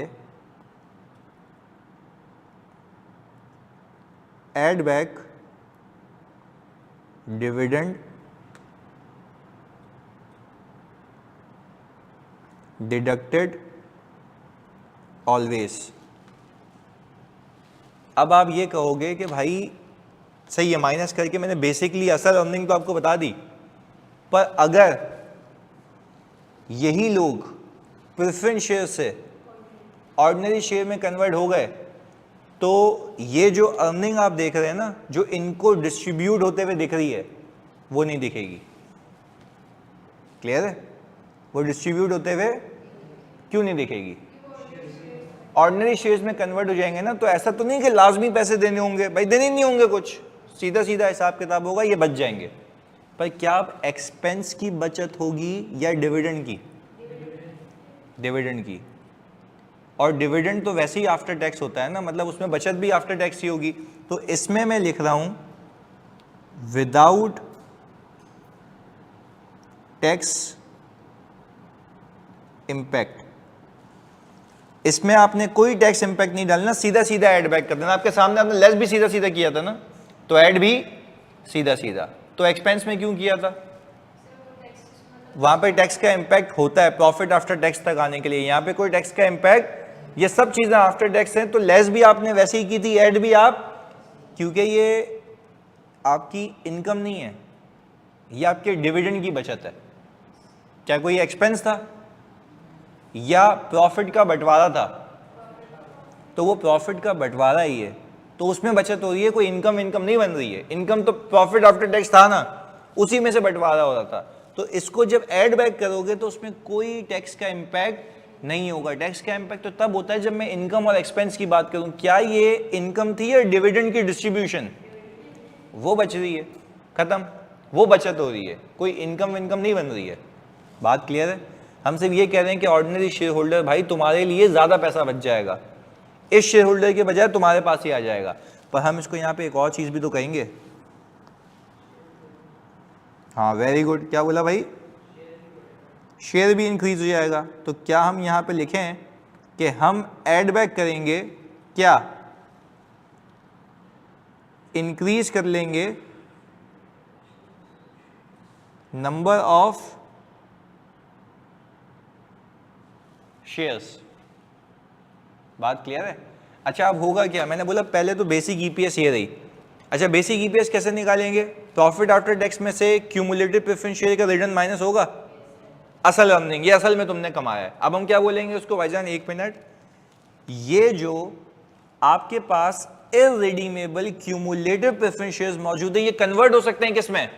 [SPEAKER 1] add back dividend deducted always. अब आप ये कहोगे कि भाई सही है, माइनस करके मैंने बेसिकली असल अर्निंग तो आपको बता दी, पर अगर यही लोग प्रेफरेंस शेयर से ऑर्डिनरी शेयर में कन्वर्ट हो गए, तो ये जो अर्निंग आप देख रहे हैं ना, जो इनको डिस्ट्रीब्यूट होते हुए दिख रही है, वो नहीं दिखेगी। क्लियर है? वो डिस्ट्रीब्यूट होते हुए क्यों नहीं दिखेगी? ऑर्डिनरी शेयर्स में कन्वर्ट हो जाएंगे ना, तो ऐसा तो नहीं कि लाजमी पैसे देने होंगे, भाई देने नहीं होंगे, कुछ सीधा सीधा हिसाब किताब होगा, ये बच जाएंगे। पर क्या आप एक्सपेंस की बचत होगी या डिविडेंड की? डिविडेंड की। और डिविडेंड तो वैसे ही आफ्टर टैक्स होता है ना, मतलब उसमें बचत भी आफ्टर टैक्स ही होगी। तो इसमें मैं लिख रहा हूं विदाउट टैक्स इंपैक्ट। इसमें आपने कोई टैक्स इंपैक्ट नहीं डालना, सीधा सीधा ऐड बैक कर देना। आपके सामने आपने लेस भी सीधा सीधा किया था ना, तो ऐड भी सीधा सीधा। तो एक्सपेंस में क्यों किया था? वहां पे टैक्स का इंपैक्ट होता है प्रॉफिट आफ्टर टैक्स तक आने के लिए, यहां पे कोई टैक्स का इंपैक्ट, ये सब चीजें आफ्टर टैक्स हैं। तो लेस भी आपने वैसे ही की थी, ऐड भी आप, क्योंकि ये आपकी इनकम नहीं है, ये आपके डिविडेंड की बचत है। क्या कोई एक्सपेंस था या प्रॉफिट का बंटवारा था? तो वो प्रॉफिट का बंटवारा ही है, तो उसमें बचत हो रही है, कोई इनकम नहीं बन रही है। इनकम तो प्रॉफिट आफ्टर टैक्स था ना, उसी में से बंटवारा हो रहा था। तो इसको जब ऐड बैक करोगे तो उसमें कोई टैक्स का इंपैक्ट नहीं होगा। टैक्स का इंपैक्ट तो तब होता है जब मैं इनकम और एक्सपेंस की बात करूं। क्या ये इनकम थी या डिविडेंड की डिस्ट्रीब्यूशन? वो बच रही है, खत्म, वो बचत हो रही है, कोई इनकम नहीं बन रही है। बात क्लियर है? हम सिर्फ ये कह रहे हैं कि ऑर्डिनरी शेयर होल्डर भाई तुम्हारे लिए ज्यादा पैसा बच जाएगा, इस शेयर होल्डर के बजाय तुम्हारे पास ही आ जाएगा। पर हम इसको यहाँ पे एक और चीज भी तो कहेंगे। हाँ वेरी गुड, क्या बोला भाई? शेयर भी इंक्रीज हो जाएगा। तो क्या हम यहाँ पे लिखें कि हम ऐड बैक करेंगे, क्या इंक्रीज कर लेंगे नंबर ऑफ शेयर्स। बात क्लियर है? अच्छा अब होगा क्या? मैंने बोला पहले तो बेसिक ईपीएस ये रही। अच्छा बेसिक ईपीएस कैसे निकालेंगे? प्रॉफिट आफ्टर टैक्स में से क्यूमुलेटिव प्रेफरेंस शेयर का रिटर्न माइनस होगा असल अर्निंग, ये असल में तुमने कमाया है। अब हम क्या बोलेंगे उसको? भाईजान एक मिनट, ये जो आपके पास इररिडीमेबल क्यूमुलेटिव प्रेफरेंस शेयर्स मौजूद है, ये कन्वर्ट हो सकते हैं किसमें?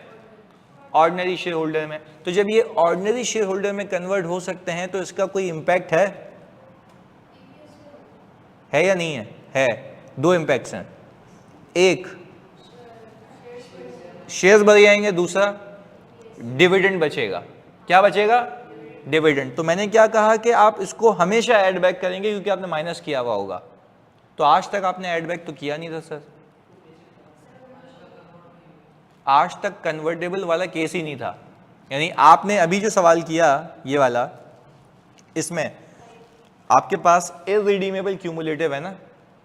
[SPEAKER 1] ऑर्डिनरी शेयर होल्डर में। तो जब ये ऑर्डिनरी शेयर होल्डर में कन्वर्ट हो सकते हैं तो इसका कोई इंपैक्ट है या नहीं है? है। दो इंपैक्ट्स हैं, एक शेयर्स बढ़ जाएंगे, दूसरा डिविडेंड बचेगा। क्या बचेगा? डिविडेंड। तो मैंने क्या कहा कि आप इसको हमेशा ऐड बैक करेंगे क्योंकि आपने माइनस किया हुआ होगा। तो आज तक आपने ऐड बैक तो किया नहीं था सर, आज तक कन्वर्टेबल वाला केस ही नहीं था। यानी आपने अभी जो सवाल किया ये वाला, इसमें आपके पास इररिडीमेबल क्यूमुलेटिव है ना,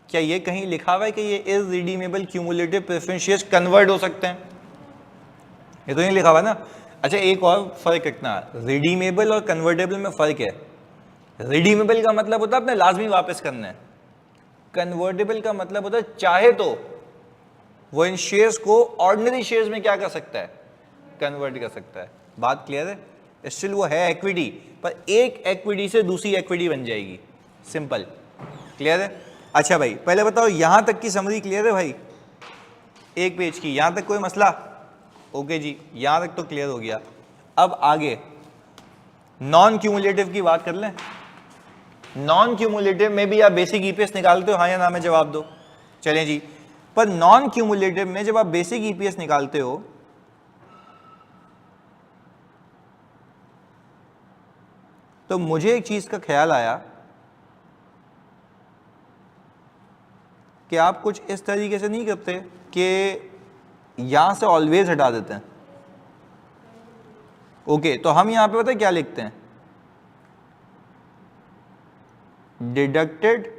[SPEAKER 1] क्या ये कहीं लिखा हुआ है कि ये irredeemable cumulative preference shares convert हो सकते हैं? ये तो नहीं लिखा हुआ ना। अच्छा एक और फर्क रखना, रिडीमेबल और कन्वर्टेबल में फर्क है। रिडीमेबल का मतलब होता है अपने लाजमी वापस करना है, कन्वर्टेबल का मतलब होता है चाहे तो वो इन शेयर्स को ऑर्डिनरी शेयर्स में क्या कर सकता है, कन्वर्ट कर सकता है। बात क्लियर है? स्टिल वो है इक्विटी, पर एक इक्विटी से दूसरी इक्विटी बन जाएगी, सिंपल। क्लियर है? अच्छा भाई पहले बताओ यहां तक की समरी क्लियर है भाई? एक पेज की, यहां तक कोई मसला? ओके जी, यहां तक तो क्लियर हो गया। अब आगे नॉन क्यूमुलेटिव की बात कर लें। नॉन क्यूमुलेटिव में भी आप बेसिक ईपीएस निकालते हो, हाँ या ना में जवाब दो। चलें जी, पर नॉन क्यूमुलेटिव में जब आप बेसिक ईपीएस निकालते हो तो मुझे एक चीज का ख्याल आया कि आप कुछ इस तरीके से नहीं करते कि यहां से ऑलवेज हटा देते हैं। ओके, तो हम यहां पे पता है क्या लिखते हैं, डिडक्टेड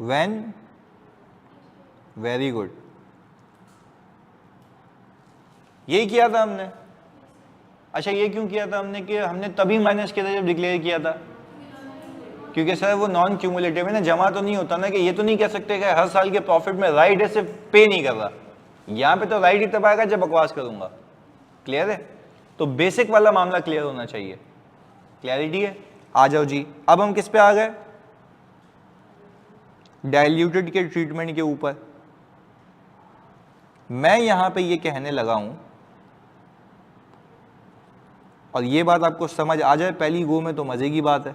[SPEAKER 1] व्हेन, वेरी गुड, यही किया था हमने। अच्छा ये क्यों किया था हमने, कि हमने तभी माइनस किया था जब डिक्लेयर किया था, क्योंकि सर वो नॉन क्यूमुलेटिव है ना, जमा तो नहीं होता ना, कि ये तो नहीं कह सकते कि हर साल के प्रॉफिट में राइट है सिर्फ पे नहीं कर रहा। यहां पे तो राइट ही तब आएगा जब बकवास करूंगा। क्लियर है? तो बेसिक वाला मामला क्लियर होना चाहिए। क्लैरिटी है? आ जाओ जी, अब हम किस पे आ गए, डाइल्यूटेड के ट्रीटमेंट के ऊपर। मैं यहां पे ये कहने लगा हूं, और ये बात आपको समझ आ जाए पहली गो में तो मजे की बात है।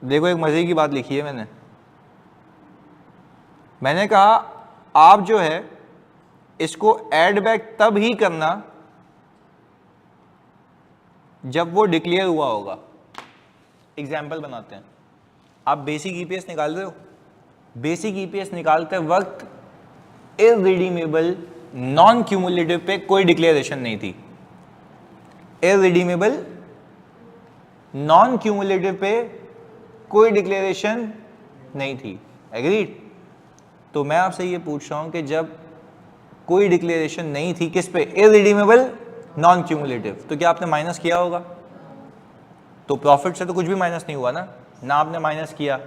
[SPEAKER 1] देखो एक मजे की बात लिखी है मैंने कहा आप जो है इसको ऐड बैक तब ही करना जब वो डिक्लेयर हुआ होगा। एग्जाम्पल बनाते हैं, आप बेसिक ईपीएस निकाल रहे हो, बेसिक ईपीएस निकालते वक्त इररिडीमेबल नॉन क्यूमुलेटिव पे कोई डिक्लेरेशन नहीं थी, इररिडीमेबल नॉन क्यूमुलेटिव पे कोई डिक्लेरेशन नहीं थी। एग्रीड? तो मैं आपसे ये पूछ रहा हूं कि जब कोई डिक्लेरेशन नहीं थी किस पे, इररिडीमेबल नॉन क्यूमुलेटिव, तो क्या आपने माइनस किया होगा? तो प्रॉफिट से तो कुछ भी माइनस नहीं हुआ ना आपने माइनस किया,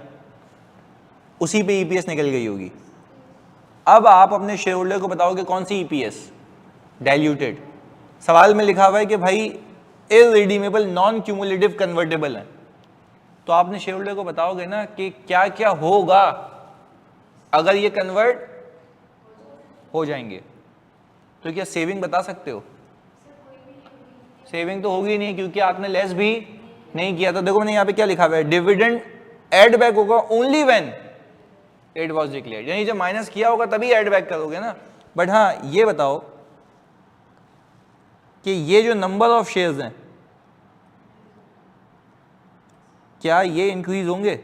[SPEAKER 1] उसी पे ईपीएस निकल गई होगी। अब आप अपने शेयर होल्डर को बताओगे कौन सी ईपीएस, डाइल्यूटेड। सवाल में लिखा हुआ है कि भाई इररिडीमेबल नॉन क्यूमुलेटिव कन्वर्टेबल है, तो आपने शेयर होल्डर को बताओगे ना कि क्या क्या होगा अगर ये कन्वर्ट हो जाएंगे। तो क्या सेविंग बता सकते हो? सेविंग तो होगी नहीं, क्योंकि आपने लेस भी नहीं किया। तो देखो मैंने यहाँ पे क्या लिखा हुआ है, डिविडेंड एड बैक होगा only when it was declared, यानी जब माइनस किया होगा तभी एड बैक करोगे ना। बट हाँ ये बताओ कि ये जो नंबर ऑफ शेयर्स हैं क्या ये इंक्रीज होंगे?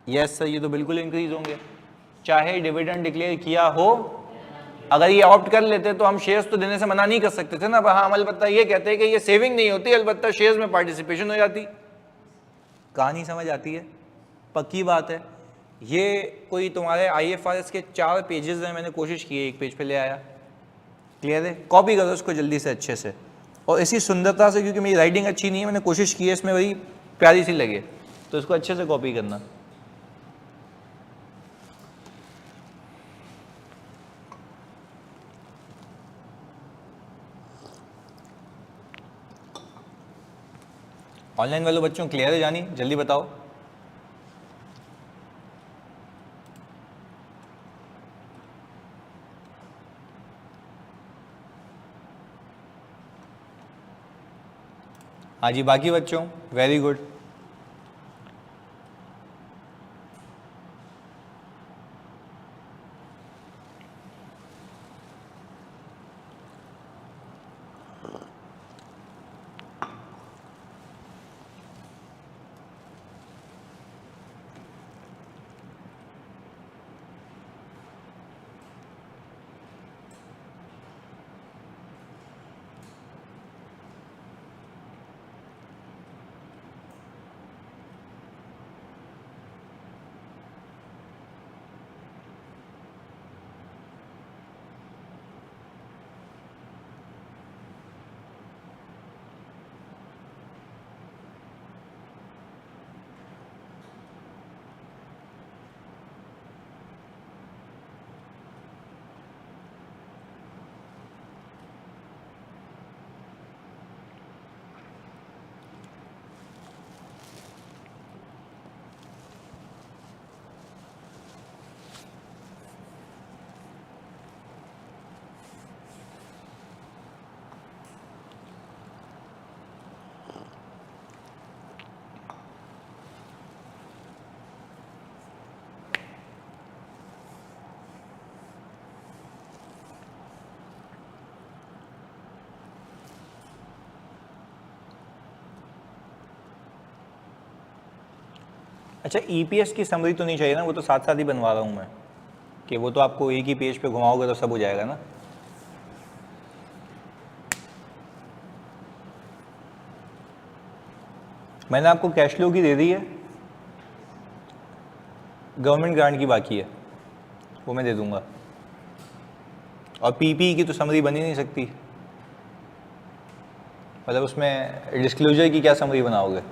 [SPEAKER 1] यस सर, ये तो बिल्कुल इंक्रीज होंगे, चाहे डिविडेंड डिक्लेयर किया हो। अगर ये ऑप्ट कर लेते तो हम शेयर्स तो देने से मना नहीं कर सकते थे ना। हाँ अलबत्ता ये कहते हैं कि ये सेविंग नहीं होती, अलबत्ता शेयर्स में पार्टिसिपेशन हो जाती। कहानी समझ आती है? पक्की बात है। ये कोई तुम्हारे आईएफआरएस के 4 पेजेस हैं, मैंने कोशिश की है एक पेज पे ले आया। क्लियर है? कॉपी करो इसको जल्दी से अच्छे से, और इसी सुंदरता से, क्योंकि मेरी राइटिंग अच्छी नहीं है, मैंने कोशिश की है इसमें वही प्यारी सी लगे, तो इसको अच्छे से कॉपी करना। ऑनलाइन वालों बच्चों क्लियर है जानी? जल्दी बताओ। हाँ जी बाकी बच्चों, वेरी गुड। अच्छा, ईपीएस की समरी तो नहीं चाहिए ना, वो तो साथ साथ ही बनवा रहा हूँ मैं, कि वो तो आपको एक ही पेज पे घुमाओगे तो सब हो जाएगा ना। मैंने आपको कैश फ्लो की दे दी है, गवर्नमेंट ग्रांट की बाकी है, वो मैं दे दूंगा। और पीपी की तो समरी बन ही नहीं सकती, मतलब उसमें डिस्क्लोजर की क्या समरी बनाओगे।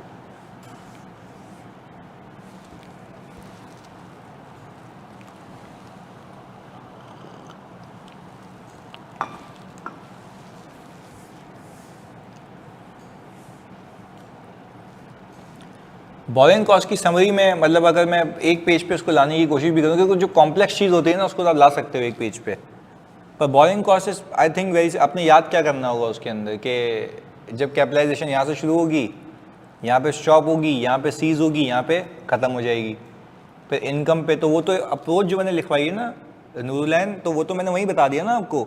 [SPEAKER 1] बोरिंग कॉस्ट की समरी में, मतलब अगर मैं एक पेज पे उसको लाने की कोशिश भी करूँ, क्योंकि जो कॉम्प्लेक्स चीज़ होती है ना उसको आप ला सकते हो एक पेज पे, पर borrowing cost is I think very, आपने याद क्या करना होगा उसके अंदर कि जब कैपिटलाइजेशन यहाँ से शुरू होगी, यहाँ पे स्टॉप होगी, यहाँ पे सीज होगी, यहाँ पे ख़त्म हो जाएगी, फिर इनकम पे, तो वो तो अप्रोच जो मैंने लिखवाई है ना नूरलैन, तो वो तो मैंने वही बता दिया ना आपको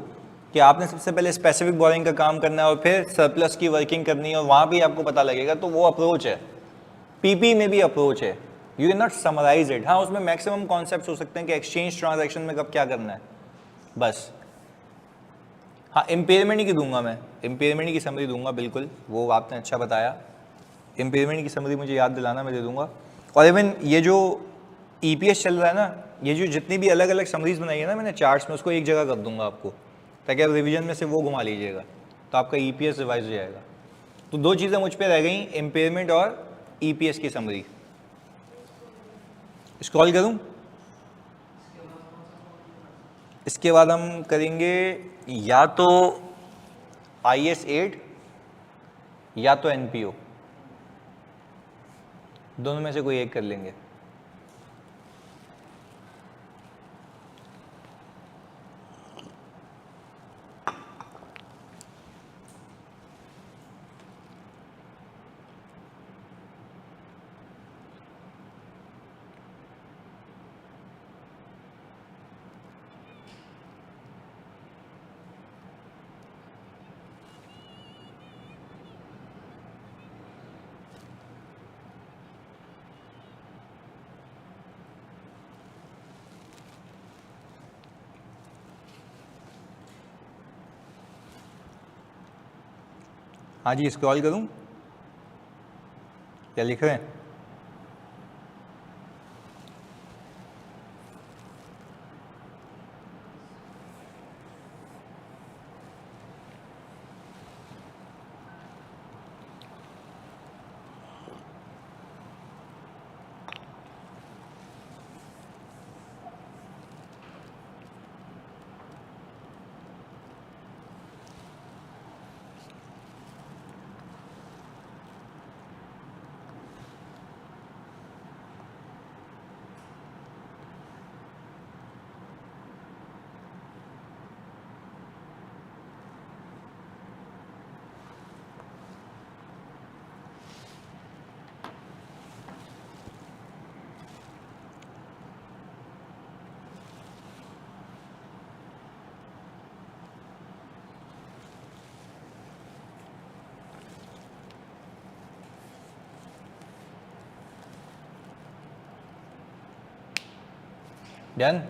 [SPEAKER 1] कि आपने सबसे पहले स्पेसिफिक बोरिंग का काम करना है और फिर सरप्लस की वर्किंग करनी है, और वहाँ भी आपको पता लगेगा, तो वो अप्रोच है। पीपी में भी अप्रोच है, you can not summarise it. हाँ, उसमें मैक्सिमम कॉन्सेप्ट हो सकते हैं कि एक्सचेंज ट्रांजैक्शन में कब क्या करना है, बस। हाँ, इम्पेयरमेंट की दूंगा मैं, इम्पेयरमेंट की समरी दूंगा बिल्कुल, वो आपने अच्छा बताया। इम्पेयरमेंट की समरी मुझे याद दिलाना, मैं दे दूंगा। और इवन ये जो ईपीएस चल रहा है ना, ये जो जितनी भी अलग अलग समरीज बनाई है ना मैंने चार्ट्स में, उसको एक जगह कर दूंगा आपको, ताकि आप रिवीजन में से वो घुमा लीजिएगा, तो आपका ईपीएस रिवाइज हो जाएगा। तो दो चीज़ें मुझ पे रह गई, इम्पेयरमेंट और ईपीएस की समरी। स्क्रॉल करूं? इसके बाद हम करेंगे या तो IS 8 या तो NPO, दोनों में से कोई एक कर लेंगे। हाँ जी, स्क्रॉल करूं? क्या लिख रहे हैं? डन।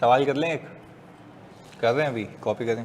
[SPEAKER 1] सवाल कर लें एक? कर रहे हैं अभी, कॉपी करें।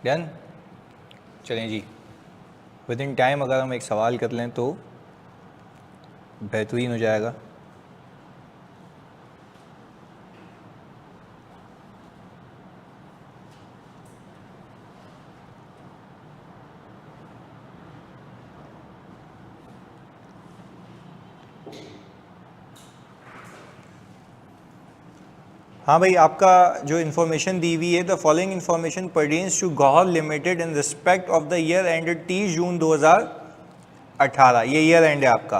[SPEAKER 1] डन। चलें जी, विद इन टाइम अगर हम एक सवाल कर लें तो बेहतरीन हो जाएगा। हाँ भाई, आपका जो इन्फॉर्मेशन दी हुई है, the following information pertains to Gauhar limited in respect of the year ended 30 June 2018, ये ईयर एंड है आपका।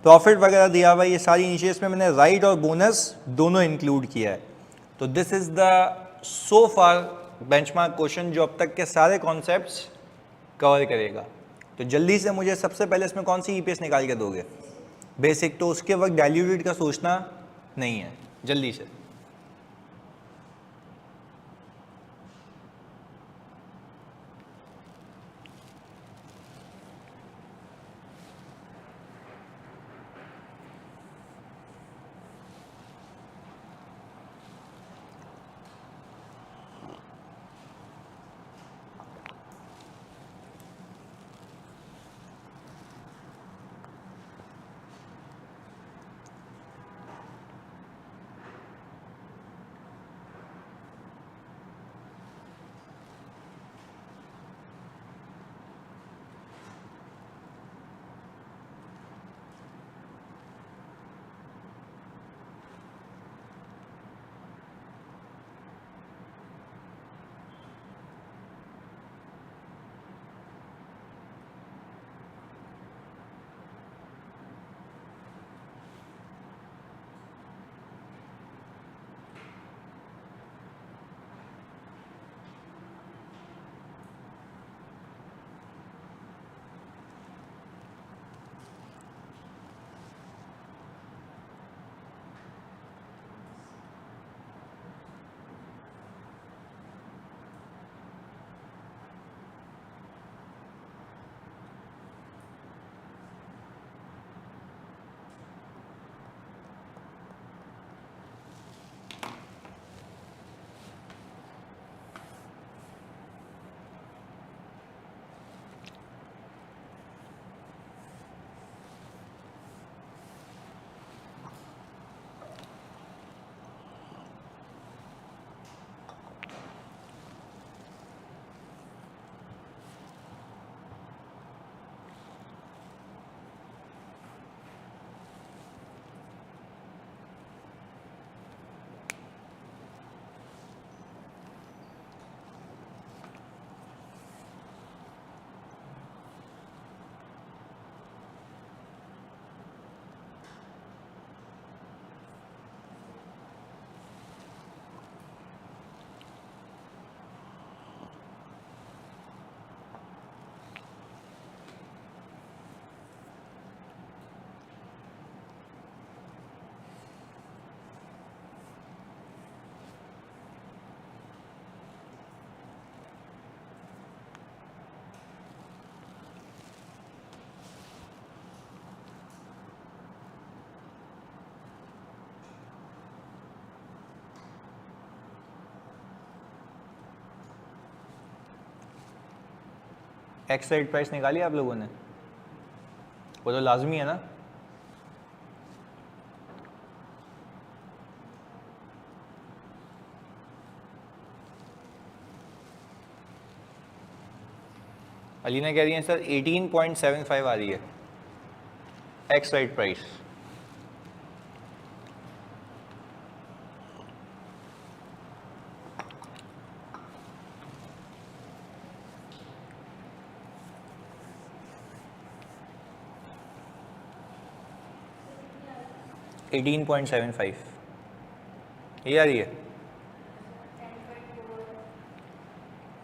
[SPEAKER 1] प्रॉफिट वगैरह दिया हुआ, ये सारी नीचे इसमें मैंने राइट और बोनस दोनों इंक्लूड किया है। तो this is the so far benchmark question जो अब तक के सारे कॉन्सेप्ट्स कवर करेगा। तो जल्दी से मुझे सबसे पहले इसमें कौन सी ईपीएस निकाल के दोगे? बेसिक। तो उसके वक्त डाइल्यूटेड का सोचना नहीं है, जल्दी से। एक्स राइट प्राइस निकाली आप लोगों ने? वो तो लाजमी है ना। अलीना कह रही है सर 18.75 आ रही है x right price. Eighteen point seven five ये आ रही है?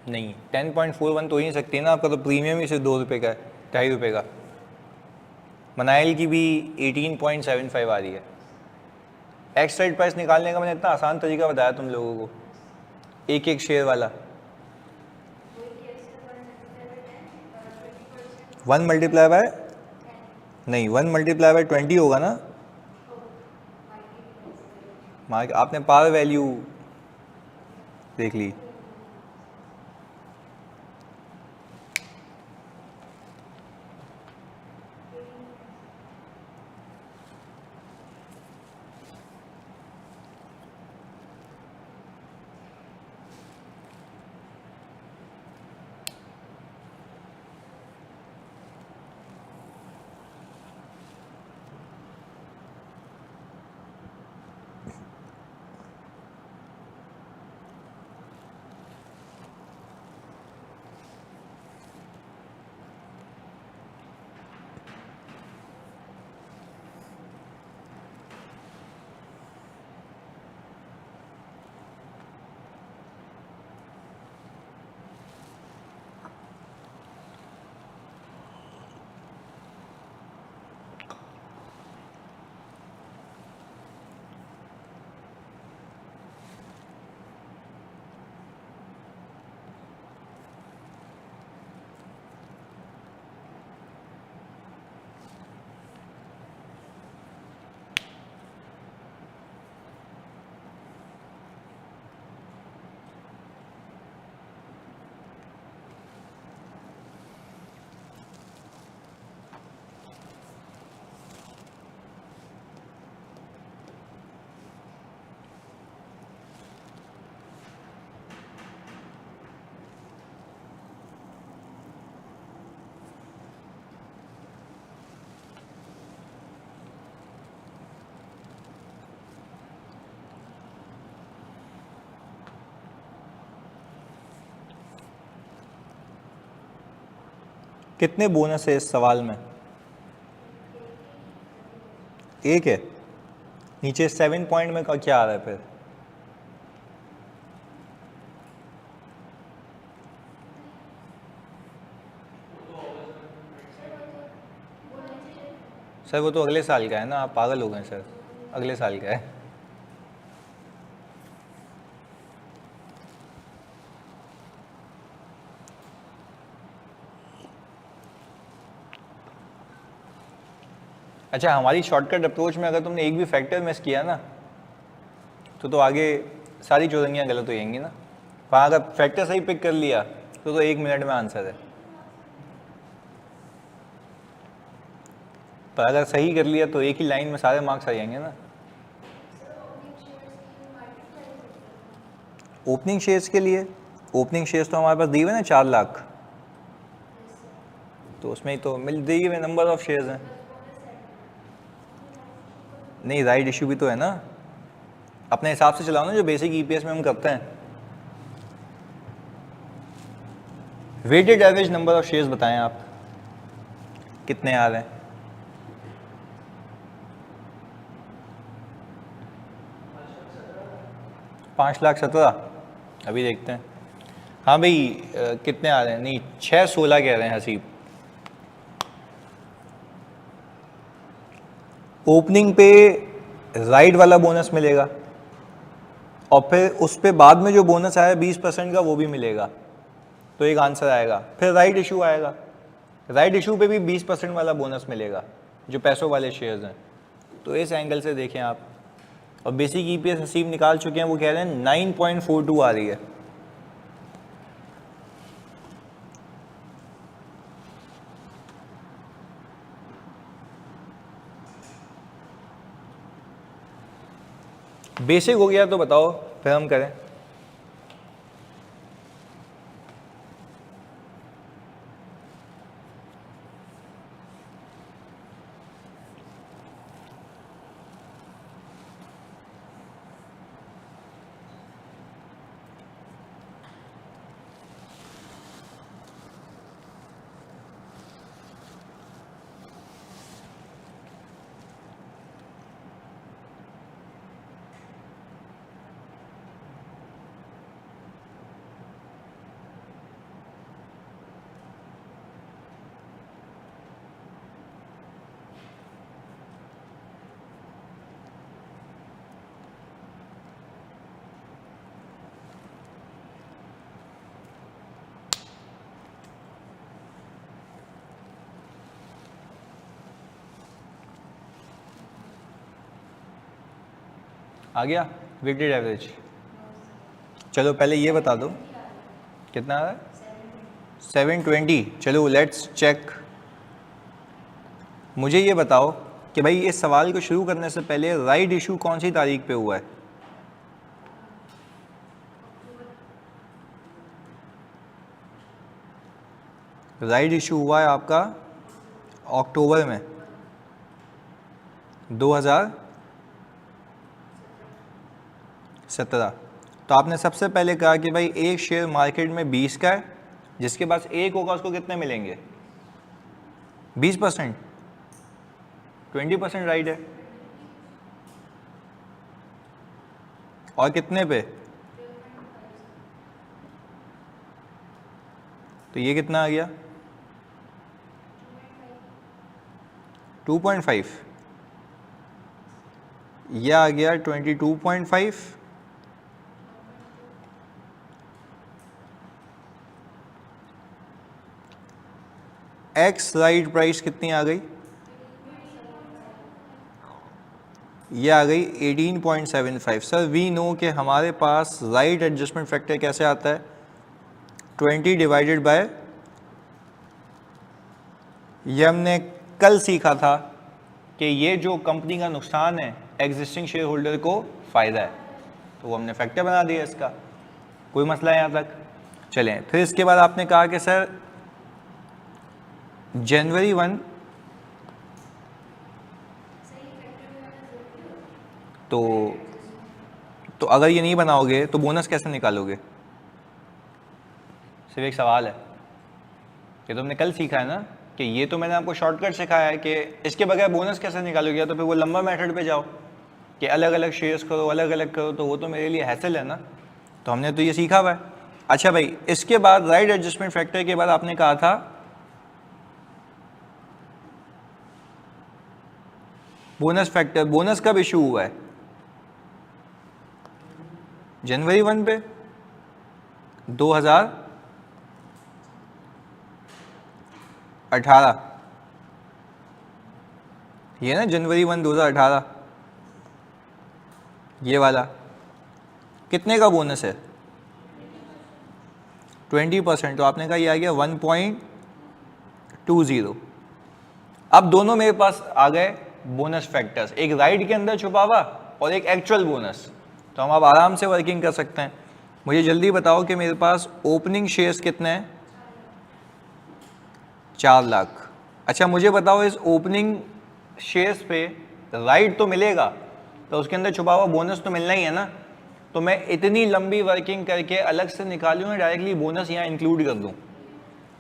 [SPEAKER 1] नहीं, 10.41 तो ही नहीं सकती ना, आपका तो प्रीमियम ही सिर्फ 2 रुपये का है, 2.5 रुपये का। मनाइल की भी 18.75 आ रही है। एक्स राइट प्राइस निकालने का मैंने इतना आसान तरीका बताया तुम लोगों को, एक एक शेयर वाला। 1 मल्टीप्लाई बाय, नहीं 1 मल्टीप्लाई बाय 20 होगा ना। मार्क आपने पावर वैल्यू देख ली। कितने बोनस है इस सवाल में? एक है। नीचे 7 पॉइंट में क्या आ रहा है फिर? सर वो तो अगले साल का है ना, आप पागल हो गए सर, अगले साल का है। अच्छा, हमारी शॉर्टकट अप्रोच में अगर तुमने एक भी फैक्टर मिस किया ना तो आगे सारी चौरंगियाँ गलत हो जाएंगी ना। वहाँ अगर फैक्टर सही पिक कर लिया तो 1 मिनट में आंसर है, पर अगर सही कर लिया तो एक ही लाइन में सारे मार्क्स आ जाएंगे ना। ओपनिंग शेयर्स के लिए, ओपनिंग शेयर्स तो हमारे पास दिए हुए ना 4 लाख, तो उसमें ही तो मिल दिए हुए नंबर ऑफ शेयर्स हैं। नहीं, राइट इशू भी तो है ना, अपने हिसाब से चलाओ ना जो बेसिक ईपीएस में हम करते हैं। Weighted average number of shares बताएं आप, कितने आ रहे हैं? 5,17,000। अभी देखते हैं। हाँ भाई, कितने आ रहे हैं? नहीं, 6,16 कह रहे हैं हसीब। ओपनिंग पे राइट वाला बोनस मिलेगा और फिर उस पे बाद में जो बोनस आया 20% का वो भी मिलेगा, तो एक आंसर आएगा। फिर राइट इशू आएगा, राइट इशू पे भी 20% वाला बोनस मिलेगा जो पैसों वाले शेयर्स हैं। तो इस एंगल से देखें आप। और बेसिक ईपीएस हसीब निकाल चुके हैं, वो कह रहे हैं 9.42 आ रही है। बेसिक हो गया तो बताओ, फिर हम करें। आ गया वेटेड एवरेज। चलो पहले ये बता दो कितना आ रहा है? 720। चलो लेट्स चेक। मुझे ये बताओ कि भाई इस सवाल को शुरू करने से पहले राइट इशू कौन सी तारीख पे हुआ है? राइट इशू हुआ है आपका अक्टूबर में 2017। तो आपने सबसे पहले कहा कि भाई एक शेयर मार्केट में 20 का है, जिसके पास एक होगा उसको कितने मिलेंगे? 20%। 20% राइट है। और कितने पे? तो ये कितना आ गया? 2.5। यह आ गया 22.5। एक्स राइट प्राइस कितनी आ गई? ये आ गई 18.75। सर वी नो कि हमारे पास राइट एडजस्टमेंट फैक्टर कैसे आता है? 20 डिवाइडेड बाय, ये हमने कल सीखा था कि ये जो कंपनी का नुकसान है एग्जिस्टिंग शेयर होल्डर को फ़ायदा है, तो वो हमने फैक्टर बना दिया इसका। कोई मसला है यहाँ तक? चलें, फिर इसके बाद आपने कहा कि सर जनवरी 1, तो अगर ये नहीं बनाओगे तो बोनस कैसे निकालोगे? सिर्फ एक सवाल है। ये तो हमने कल सीखा है ना कि ये तो मैंने आपको शॉर्टकट सिखाया है कि इसके बगैर बोनस कैसे निकालोगे, या तो फिर वो लंबा मेथड पे जाओ कि अलग अलग शेयर्स करो, अलग अलग करो, तो वो तो मेरे लिए हैसल है ना। तो हमने तो ये सीखा हुआ है। अच्छा भाई, इसके बाद राइट एडजस्टमेंट फैक्टर के बाद आपने कहा था बोनस फैक्टर। बोनस कब इशू हुआ है? जनवरी 1 पे 2018, ये ना जनवरी 1 2018, ये वाला कितने का बोनस है? 20%। तो आपने कहा ये आ गया 1.20। अब दोनों मेरे पास आ गए बोनस फैक्टर्स, एक राइट के अंदर छुपा हुआ और एक एक्चुअल बोनस। तो हम अब आराम से वर्किंग कर सकते हैं। मुझे जल्दी बताओ कि मेरे पास ओपनिंग शेयर्स कितने हैं? 4 लाख। अच्छा मुझे बताओ इस ओपनिंग शेयर्स पे राइट तो मिलेगा, तो उसके अंदर छुपा हुआ बोनस तो मिलना ही है ना। तो मैं इतनी लंबी वर्किंग करके अलग से निकालूँ या डायरेक्टली बोनस यहाँ इंक्लूड कर दूँ?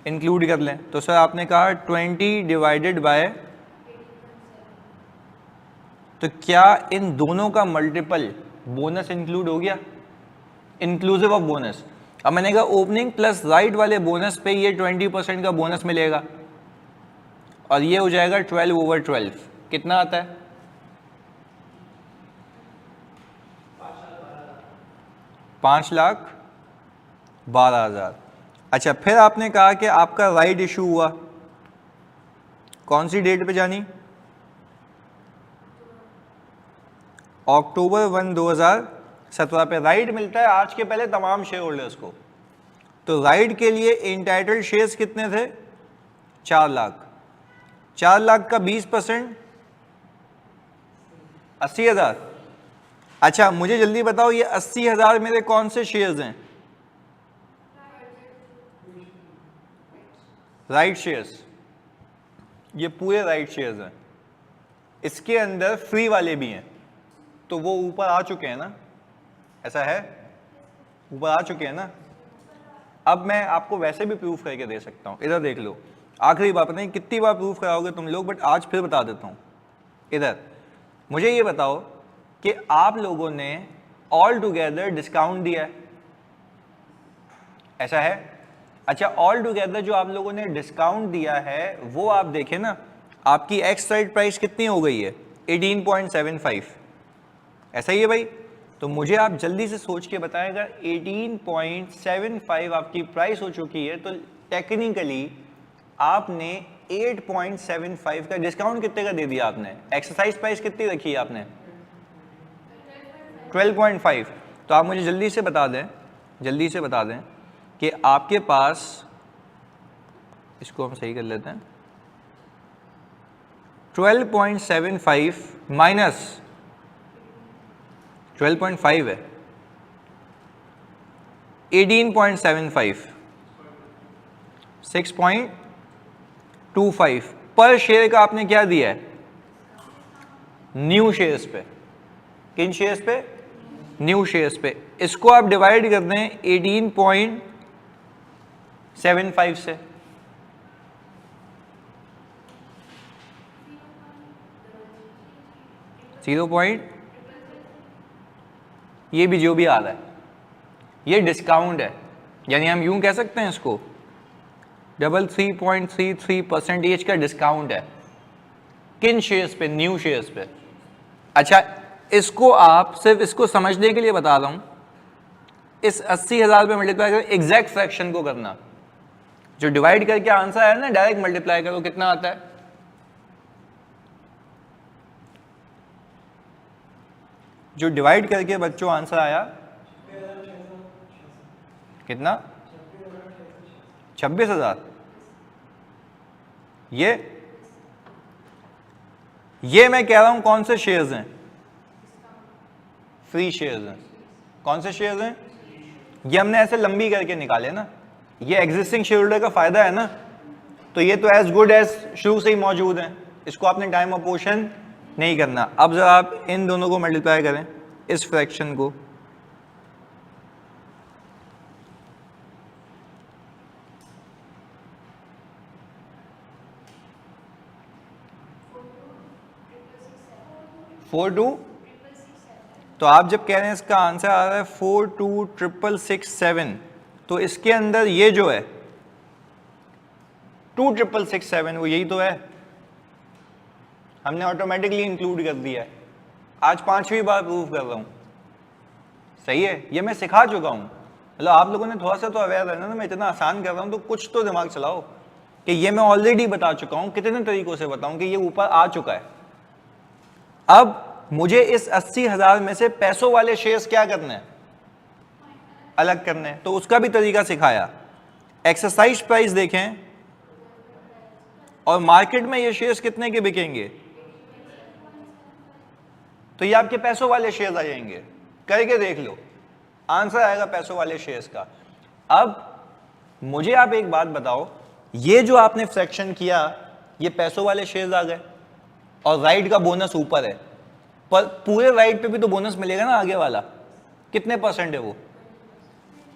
[SPEAKER 1] इंक्लूड कर लें। तो सर आपने कहा 20 डिवाइडेड बाय, तो क्या इन दोनों का मल्टीपल बोनस इंक्लूड हो गया? Inclusive of bonus. अब मैंने कहा ओपनिंग प्लस राइट वाले बोनस पे ये 20% का बोनस मिलेगा और ये हो जाएगा 12/12। कितना आता है? 5,12,000। अच्छा फिर आपने कहा कि आपका राइट इशू हुआ, कौन सी डेट पे जानी? अक्टूबर 1 2017 पे राइट मिलता है आज के पहले तमाम शेयर होल्डर्स को। तो राइट के लिए इंटाइटल्ड शेयर्स कितने थे? 4 लाख। 4 लाख का 20% 80,000। अच्छा मुझे जल्दी बताओ ये 80,000 मेरे कौन से शेयर्स हैं? राइट शेयर्स, ये पूरे राइट शेयर्स हैं। इसके अंदर फ्री वाले भी हैं, तो वो ऊपर आ चुके हैं ना, ऐसा है, ऊपर आ चुके हैं ना। अब मैं आपको वैसे भी प्रूफ करके दे सकता हूं, इधर देख लो। आखिरी बात, नहीं कितनी बार प्रूफ कराओगे तुम लोग, बट आज फिर बता देता हूं। इधर मुझे ये बताओ कि आप लोगों ने ऑल टुगेदर डिस्काउंट दिया है, ऐसा है? अच्छा ऑल टुगेदर जो आप लोगों ने डिस्काउंट दिया है वो आप देखें ना, आपकी एक्स राइट प्राइस कितनी हो गई है? 18.75, ऐसा ही है भाई। तो मुझे आप जल्दी से सोच के बताएं, अगर 18.75 आपकी प्राइस हो चुकी है तो टेक्निकली आपने 8.75 का डिस्काउंट कितने का दे दिया आपने? एक्सरसाइज प्राइस कितनी रखी है आपने? 12.5। तो आप मुझे जल्दी से बता दें, जल्दी से बता दें कि आपके पास, इसको हम सही कर लेते हैं, 12.75 माइनस 12.5 है, 18.75, 6.25 पर शेयर का आपने क्या दिया है? न्यू शेयर्स पे। किन शेयर्स पे? न्यू शेयर्स पे। इसको आप डिवाइड कर दें 18.75 से, ये भी जो भी आ रहा है ये डिस्काउंट है, यानी हम यूं कह सकते हैं इसको 3.33% का डिस्काउंट है। किन शेयर्स पे? न्यू शेयर्स पे। अच्छा इसको आप सिर्फ इसको समझने के लिए बता रहा हूं, इस 80,000 पे मल्टीप्लाई करो, एग्जैक्ट फ्रैक्शन को करना, जो डिवाइड करके आंसर है ना डायरेक्ट मल्टीप्लाई करो, कितना आता है? जो डिवाइड करके बच्चों आंसर आया कितना? 26,000। ये मैं कह रहा हूं कौन से शेयर्स हैं? फ्री शेयर्स हैं। कौन से शेयर्स हैं? ये हमने ऐसे लंबी करके निकाले ना, ये एग्जिस्टिंग शेयर होल्डर का फायदा है ना, तो ये तो एज गुड एज शुरू से ही मौजूद है, इसको आपने टाइम अपोर्शन नहीं करना। अब जरा आप इन दोनों को मल्टीप्लाई करें, इस फ्रैक्शन को, 42, तो आप जब कह रहे हैं इसका आंसर आ रहा है 426667, तो इसके अंदर ये जो है 2667 वो यही तो है, हमने ऑटोमेटिकली इंक्लूड कर दिया है। आज 5वीं बार प्रूफ कर रहा हूं, सही है, ये मैं सिखा चुका हूं। मतलब आप लोगों ने थोड़ा सा तो अवेयर रहना ना, मैं इतना आसान कर रहा हूं तो कुछ तो दिमाग चलाओ कि ये मैं ऑलरेडी बता चुका हूं, कितने तरीकों से बताऊं कि ये ऊपर आ चुका है। अब मुझे इस 80,000 में से पैसों वाले शेयर्स क्या करने हैं, अलग करने हैं, तो उसका भी तरीका सिखाया। एक्सरसाइज प्राइस देखें और मार्केट में ये शेयर्स कितने के बिकेंगे, तो ये आपके पैसों वाले शेयर्स आ जाएंगे, करके देख लो, आंसर आएगा पैसों वाले शेयर्स का। अब मुझे आप एक बात बताओ, ये जो आपने फ्रैक्शन किया ये पैसों वाले शेयर्स आ गए और राइट का बोनस ऊपर है, पर पूरे राइट पे भी तो बोनस मिलेगा ना, आगे वाला कितने परसेंट है वो,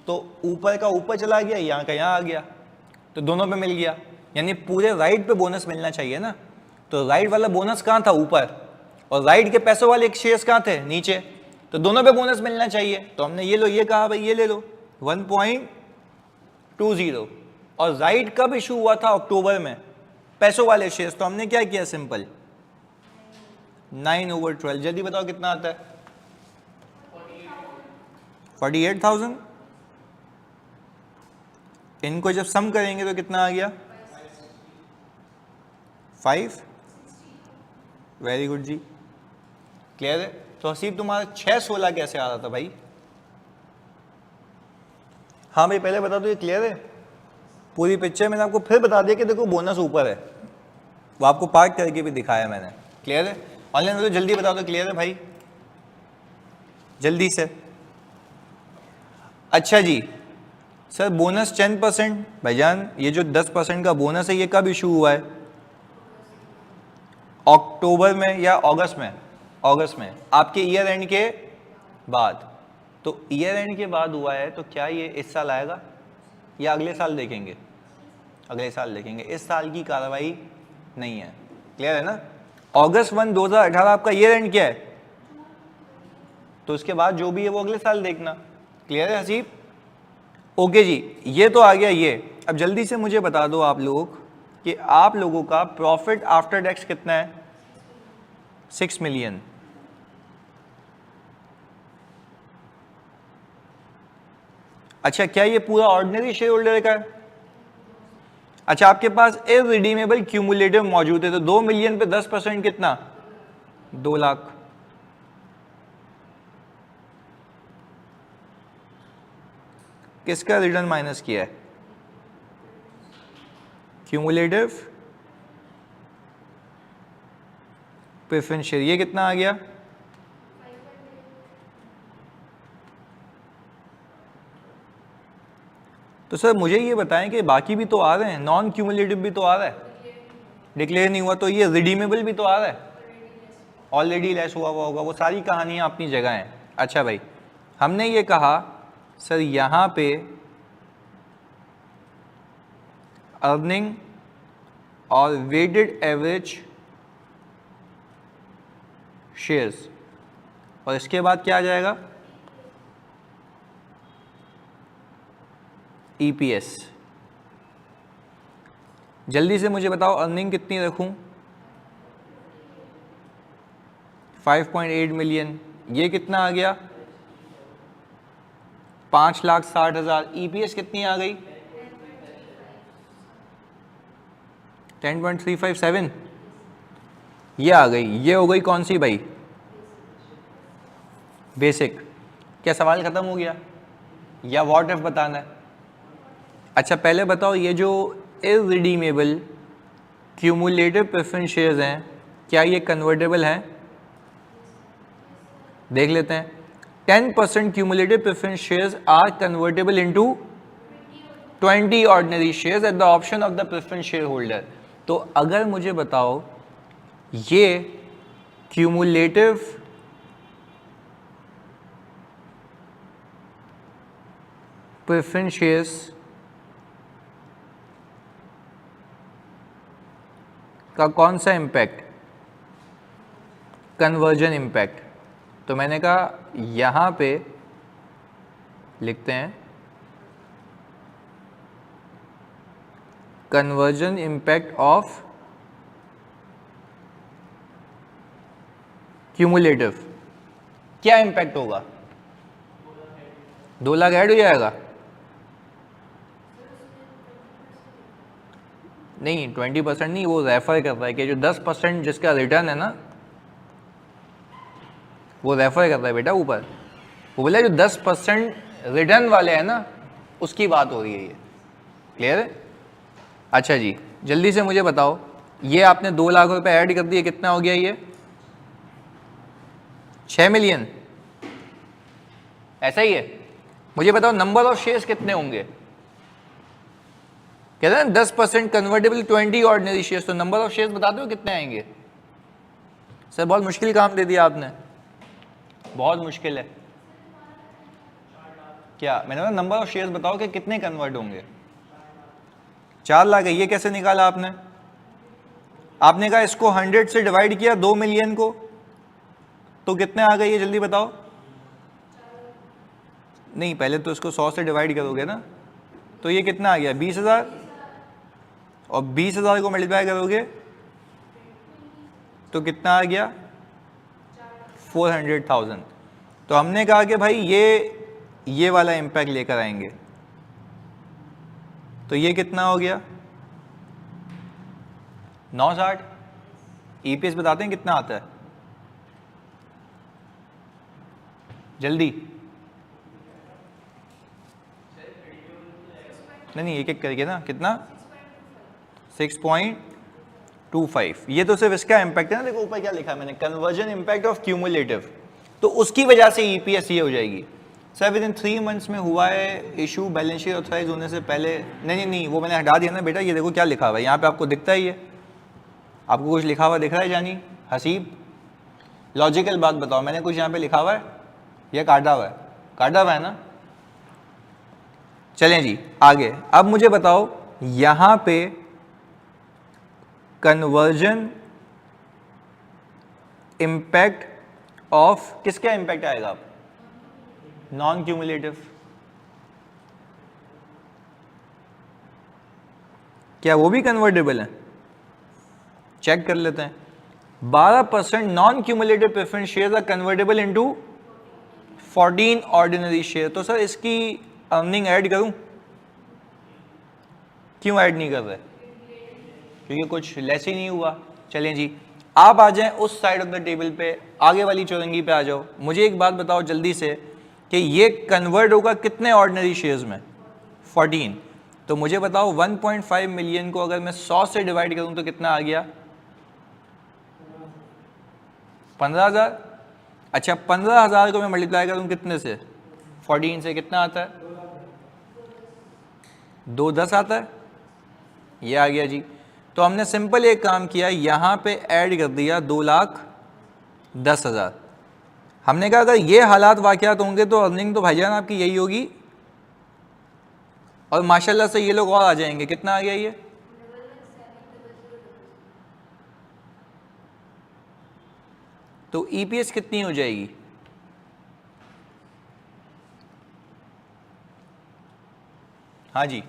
[SPEAKER 1] तो ऊपर का ऊपर चला गया, यहाँ का यहाँ आ गया, तो दोनों पे मिल गया, यानी पूरे राइट पे बोनस मिलना चाहिए ना। तो राइट वाला बोनस कहाँ था, ऊपर, और राइट के पैसों वाले शेयर्स कहाँ थे, नीचे, तो दोनों पे बोनस मिलना चाहिए। तो हमने ये लो, ये कहा भाई ये ले लो 1.20, और राइट कब इशू हुआ था, अक्टूबर में, पैसों वाले शेयर्स, तो हमने क्या किया, सिंपल 9/12, जल्दी बताओ कितना आता है, 48,000। इनको जब सम करेंगे तो कितना आ गया, 5, वेरी गुड जी, क्लियर है। तो हसीब तुम्हारा 616 कैसे आ रहा था भाई, हाँ भाई पहले बता दो, ये क्लियर है, पूरी पिक्चर मैंने आपको फिर बता दिया कि देखो बोनस ऊपर है, वो आपको पार्ट करके भी दिखाया मैंने, क्लियर है। ऑनलाइन तो जल्दी बता दो, क्लियर है भाई, जल्दी से। अच्छा जी सर, बोनस 10%, भाईजान ये जो 10% का बोनस है ये कब इशू हुआ है, अक्टूबर में या अगस्त में, अगस्त में, आपके ईयर एंड के बाद। तो ईयर एंड के बाद हुआ है, तो क्या ये इस साल आएगा या अगले साल देखेंगे, अगले साल देखेंगे, इस साल की कार्रवाई नहीं है, क्लियर है ना। अगस्त 1, 2018 आपका ईयर एंड क्या है, तो उसके बाद जो भी है वो अगले साल देखना, क्लियर है हसीब, ओके जी। ये तो आ गया ये। अब जल्दी से मुझे बता दो आप लोग कि आप लोगों का प्रॉफिट आफ्टर टैक्स कितना है, 6 मिलियन। अच्छा क्या ये पूरा ऑर्डिनरी शेयर होल्डर का है, अच्छा आपके पास इररिडीमेबल क्यूमुलेटिव मौजूद है, तो 2 मिलियन पे 10% कितना, 2 लाख। किसका रिटर्न माइनस किया है, क्यूमुलेटिव प्रेफरेंस शेयर, ये कितना आ गया, तो सर मुझे ये बताएं कि बाकी भी तो आ रहे हैं, नॉन क्यूमुलेटिव भी तो आ रहा है, डिक्लेयर नहीं हुआ, तो ये रिडीमेबल भी तो आ रहा है, ऑलरेडी लेस हुआ होगा, वो सारी कहानियां अपनी जगह हैं। अच्छा भाई हमने ये कहा सर यहाँ पे अर्निंग और वेटेड एवरेज शेयर्स, और इसके बाद क्या आ जाएगा, ईपीएस। जल्दी से मुझे बताओ अर्निंग कितनी रखूं, 5.8 मिलियन, ये कितना आ गया, 5,60,000, ईपीएस कितनी आ गई, 10.357, ये आ गई, ये हो गई कौन सी भाई, बेसिक। क्या सवाल खत्म हो गया या व्हाट इफ बताना है। अच्छा पहले बताओ ये जो इररिडीमेबल क्यूमुलेटिव प्रेफरेंस शेयर्स हैं क्या ये कन्वर्टेबल हैं, देख लेते हैं। 10% cumulative preference shares are convertible into 20 ordinary shares at the option of the preference shareholder। तो अगर मुझे बताओ ये cumulative preference shares का कौन सा इम्पैक्ट, कन्वर्जन इम्पैक्ट। तो मैंने कहा यहाँ पे लिखते हैं कन्वर्जन इम्पैक्ट ऑफ क्यूमुलेटिव। क्या इम्पैक्ट होगा? 2 लाख ऐड हो जाएगा? नहीं 20% नहीं, वो रेफर कर रहा है कि जो 10% जिसका रिटर्न है ना वो रेफर कर रहा है बेटा ऊपर। वो बोला जो 10% रिटर्न वाले हैं ना उसकी बात हो रही है ये। क्लियर है? अच्छा जी जल्दी से मुझे बताओ, ये आपने 2 लाख रुपए ऐड कर दिए, कितना हो गया ये? 6 मिलियन। ऐसा ही है? मुझे बताओ नंबर ऑफ शेयर्स कितने होंगे? कहते हैं 10% कन्वर्टेबल 20 ऑर्डिनरी शेयर्स, तो नंबर ऑफ शेयर्स बता दो कितने आएंगे? सर बहुत मुश्किल काम दे दिया आपने, बहुत मुश्किल है। क्या मैंने बोला नंबर ऑफ शेयर्स बताओ कि कितने कन्वर्ट होंगे? 4 लाख है। ये कैसे निकाला आपने? आपने कहा इसको 100 से डिवाइड किया 2 मिलियन को, तो कितने आ गए ये जल्दी बताओ? नहीं पहले तो इसको 100 से डिवाइड करोगे ना, तो ये कितना आ गया? 20,000। और 20,000 को मल्टीप्लाई करोगे तो कितना आ गया? 400,000। तो हमने कहा कि भाई ये वाला इम्पैक्ट लेकर आएंगे, तो ये कितना हो गया? 960। ईपीएस बताते हैं कितना आता है जल्दी? नहीं एक एक करके ना, कितना? 6.25। ये तो सिर्फ इसका इम्पैक्ट है ना, देखो ऊपर क्या लिखा है मैंने, कन्वर्जन इम्पैक्ट ऑफ क्यूमुलेटिव। तो उसकी वजह से ईपीएस ये हो जाएगी। सर विद इन 3 मंथ्स में हुआ है इशू, बैलेंस शीट ऑथराइज होने से पहले। नहीं वो मैंने हटा दिया ना बेटा। ये देखो क्या लिखा हुआ है यहाँ पे, आपको दिखता है? ये आपको कुछ लिखा हुआ दिख रहा है जानी? हसीब लॉजिकल बात बताओ, मैंने कुछ यहाँ पे लिखा हुआ है या काटा हुआ है? काटा हुआ है ना। चलें जी आगे। अब मुझे बताओ यहाँ पे कन्वर्जन इम्पैक्ट ऑफ किसका इम्पैक्ट आएगा? Non cumulative. क्या वो भी कन्वर्टेबल है? चेक कर लेते हैं। 12% non cumulative preference shares are convertible into 14 ordinary share. तो सर इसकी अर्निंग ऐड करूं? क्यों ऐड नहीं कर रहे? क्योंकि कुछ लेस ही नहीं हुआ। चलें जी आप आ जाएं उस साइड ऑफ द टेबल पे, आगे वाली चौरंगी पे आ जाओ। मुझे एक बात बताओ जल्दी से कि ये कन्वर्ट होगा कितने ऑर्डिनरी शेयर्स में? 14। तो मुझे बताओ 1.5 मिलियन को अगर मैं 100 से डिवाइड करूं तो कितना आ गया? 15,000। अच्छा 15,000 को मैं मल्टीप्लाई करूं कितने से? 14 से, कितना आता है? 210 आता है। ये आ गया जी। तो हमने सिंपल एक काम किया, यहाँ पे ऐड कर दिया 2,10,000। हमने कहा अगर ये हालात वाक़यात होंगे तो अर्निंग तो भाईजान आपकी यही होगी, और माशाल्लाह से ये लोग और आ जाएंगे। कितना आ गया ये? तो ईपीएस कितनी हो जाएगी? हाँ जी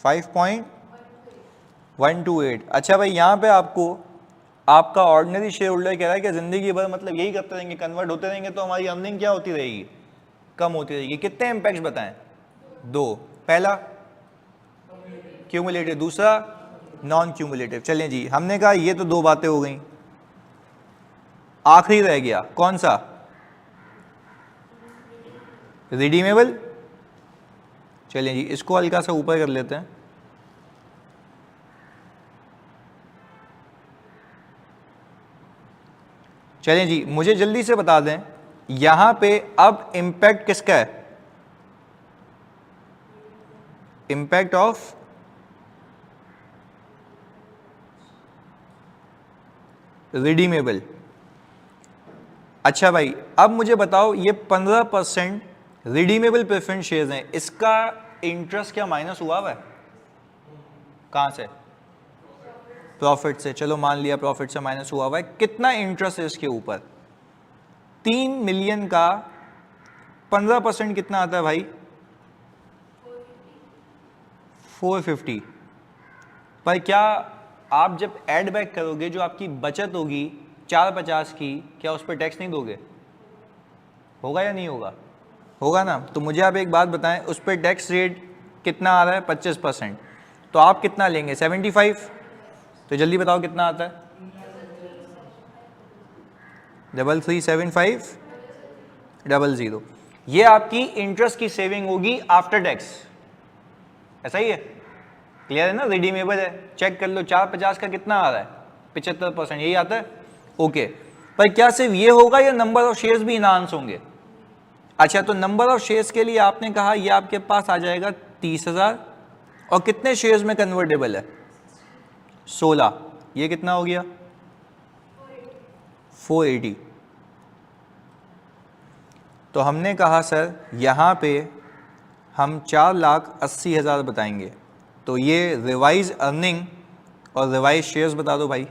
[SPEAKER 1] 5.128। अच्छा भाई यहाँ पे आपको आपका ऑर्डिनरी शेयर होल्डर कह रहा है कि ज़िंदगी भर मतलब यही करते रहेंगे, कन्वर्ट होते रहेंगे, तो हमारी अर्निंग क्या होती रहेगी? कम होती रहेगी। कितने इम्पैक्ट्स बताएं? 2। पहला क्यूमुलेटिव, दूसरा नॉन क्यूमुलेटिव। चलें जी हमने कहा ये तो 2 बातें हो गई। आखिरी रह गया कौन सा? रिडीमेबल। चलें जी इसको हल्का सा ऊपर कर लेते हैं। चलें जी मुझे जल्दी से बता दें यहां पे अब इम्पैक्ट किसका है? Impact of redeemable. अच्छा भाई अब मुझे बताओ ये 15% रिडीमेबल प्रेफरेंस शेयर्स हैं, इसका इंटरेस्ट क्या माइनस हुआ है? कहां से? प्रॉफिट से, चलो मान लिया प्रॉफिट से माइनस हुआ है, कितना इंटरेस्ट है इसके ऊपर? 3 मिलियन का 15% कितना आता है भाई? 450। पर क्या आप जब ऐड बैक करोगे जो आपकी बचत होगी 450 की, क्या उस पर टैक्स नहीं दोगे? होगा या नहीं होगा? होगा ना। तो मुझे आप एक बात बताएं, उस पर टैक्स रेट कितना आ रहा है? 25%। तो आप कितना लेंगे? 75। तो जल्दी बताओ कितना आता है? 337500। ये आपकी इंटरेस्ट की सेविंग होगी आफ्टर टैक्स, ऐसा ही है? क्लियर है ना? रिडीमेबल है, चेक कर लो। 450 का कितना आ रहा है? 75%, यही आता है। ओके, पर क्या सिर्फ ये होगा या नंबर ऑफ शेयर्स भी इनहांस होंगे? अच्छा, तो नंबर ऑफ शेयर्स के लिए आपने कहा ये आपके पास आ जाएगा 30,000, और कितने शेयर्स में कन्वर्टेबल है? 16। ये कितना हो गया? 480। तो हमने कहा सर यहाँ पे हम 4,80,000 बताएंगे, तो ये रिवाइज अर्निंग और रिवाइज शेयर्स बता दो भाई।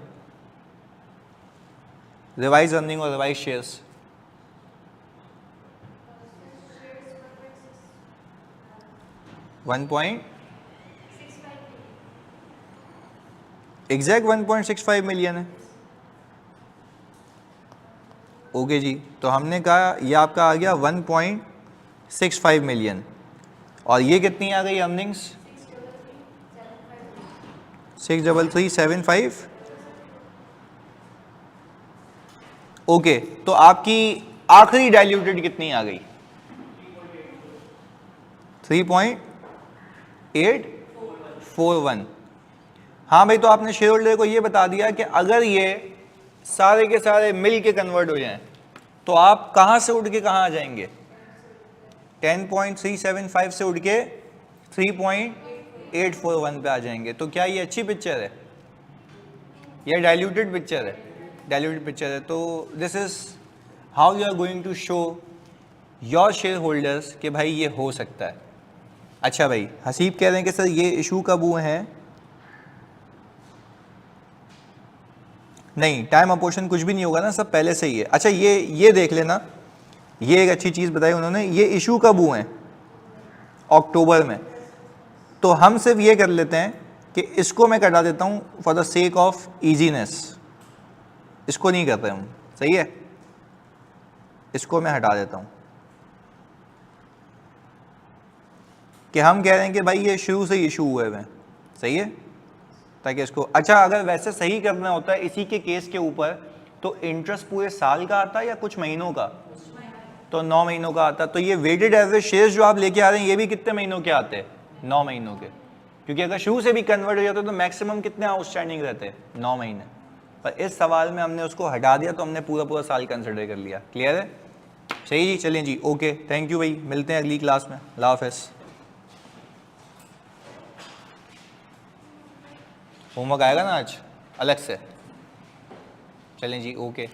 [SPEAKER 1] रिवाइज अर्निंग और रिवाइज शेयर्स। एग्जैक्ट 1.65 मिलियन है। ओके जी, तो हमने कहा ये आपका आ गया 1.65 मिलियन, और ये कितनी आ गई अर्निंग्स? 63375। ओके, तो आपकी आखिरी डाइल्यूटेड कितनी आ गई? 3.841। हाँ भाई, तो आपने शेयर होल्डर को ये बता दिया कि अगर ये सारे के सारे मिल के कन्वर्ट हो जाएं तो आप कहां से उठ के कहां आ जाएंगे? 10.375 से उठ के 3.841 पे आ जाएंगे। तो क्या ये अच्छी पिक्चर है? ये डाइल्यूटेड पिक्चर है? डाइल्यूटेड पिक्चर है। तो this is how you are going to show your share holders कि भाई ये हो सकता है। अच्छा भाई, हसीब कह रहे हैं कि सर ये इशू कब हुए हैं? नहीं, टाइम अपोर्शन कुछ भी नहीं होगा ना, सब पहले से ही है। अच्छा, ये देख लेना, ये एक अच्छी चीज़ बताई उन्होंने। ये इशू कब हुए हैं? अक्टूबर में। तो हम सिर्फ ये कर लेते हैं कि इसको मैं कटा देता हूँ for the sake of easiness, इसको नहीं करते हम, सही है? इसको मैं हटा देता हूँ कि हम कह रहे हैं कि भाई ये शुरू से इशू हुए हुए हैं, सही है? ताकि इसको, अच्छा अगर वैसे सही करना होता है इसी के केस के ऊपर, तो इंटरेस्ट पूरे साल का आता है या कुछ महीनों का? तो 9 महीनों का आता है। तो ये वेटेड एवरेज शेयर्स जो आप लेके आ रहे हैं ये भी कितने महीनों के आते हैं? 9 महीनों के। क्योंकि अगर शुरू से भी कन्वर्ट हो जाते तो मैक्सिमम कितने आउटस्टैंडिंग रहते हैं? 9 महीने। पर इस सवाल में हमने उसको हटा दिया, तो हमने पूरा साल कंसिडर कर लिया। क्लियर है? सही जी, चलें जी, ओके, थैंक यू भाई, मिलते हैं अगली क्लास में। अल्लाह हाफ़िज़। होमवर्क आएगा ना आज अलग से? चलें जी, ओके।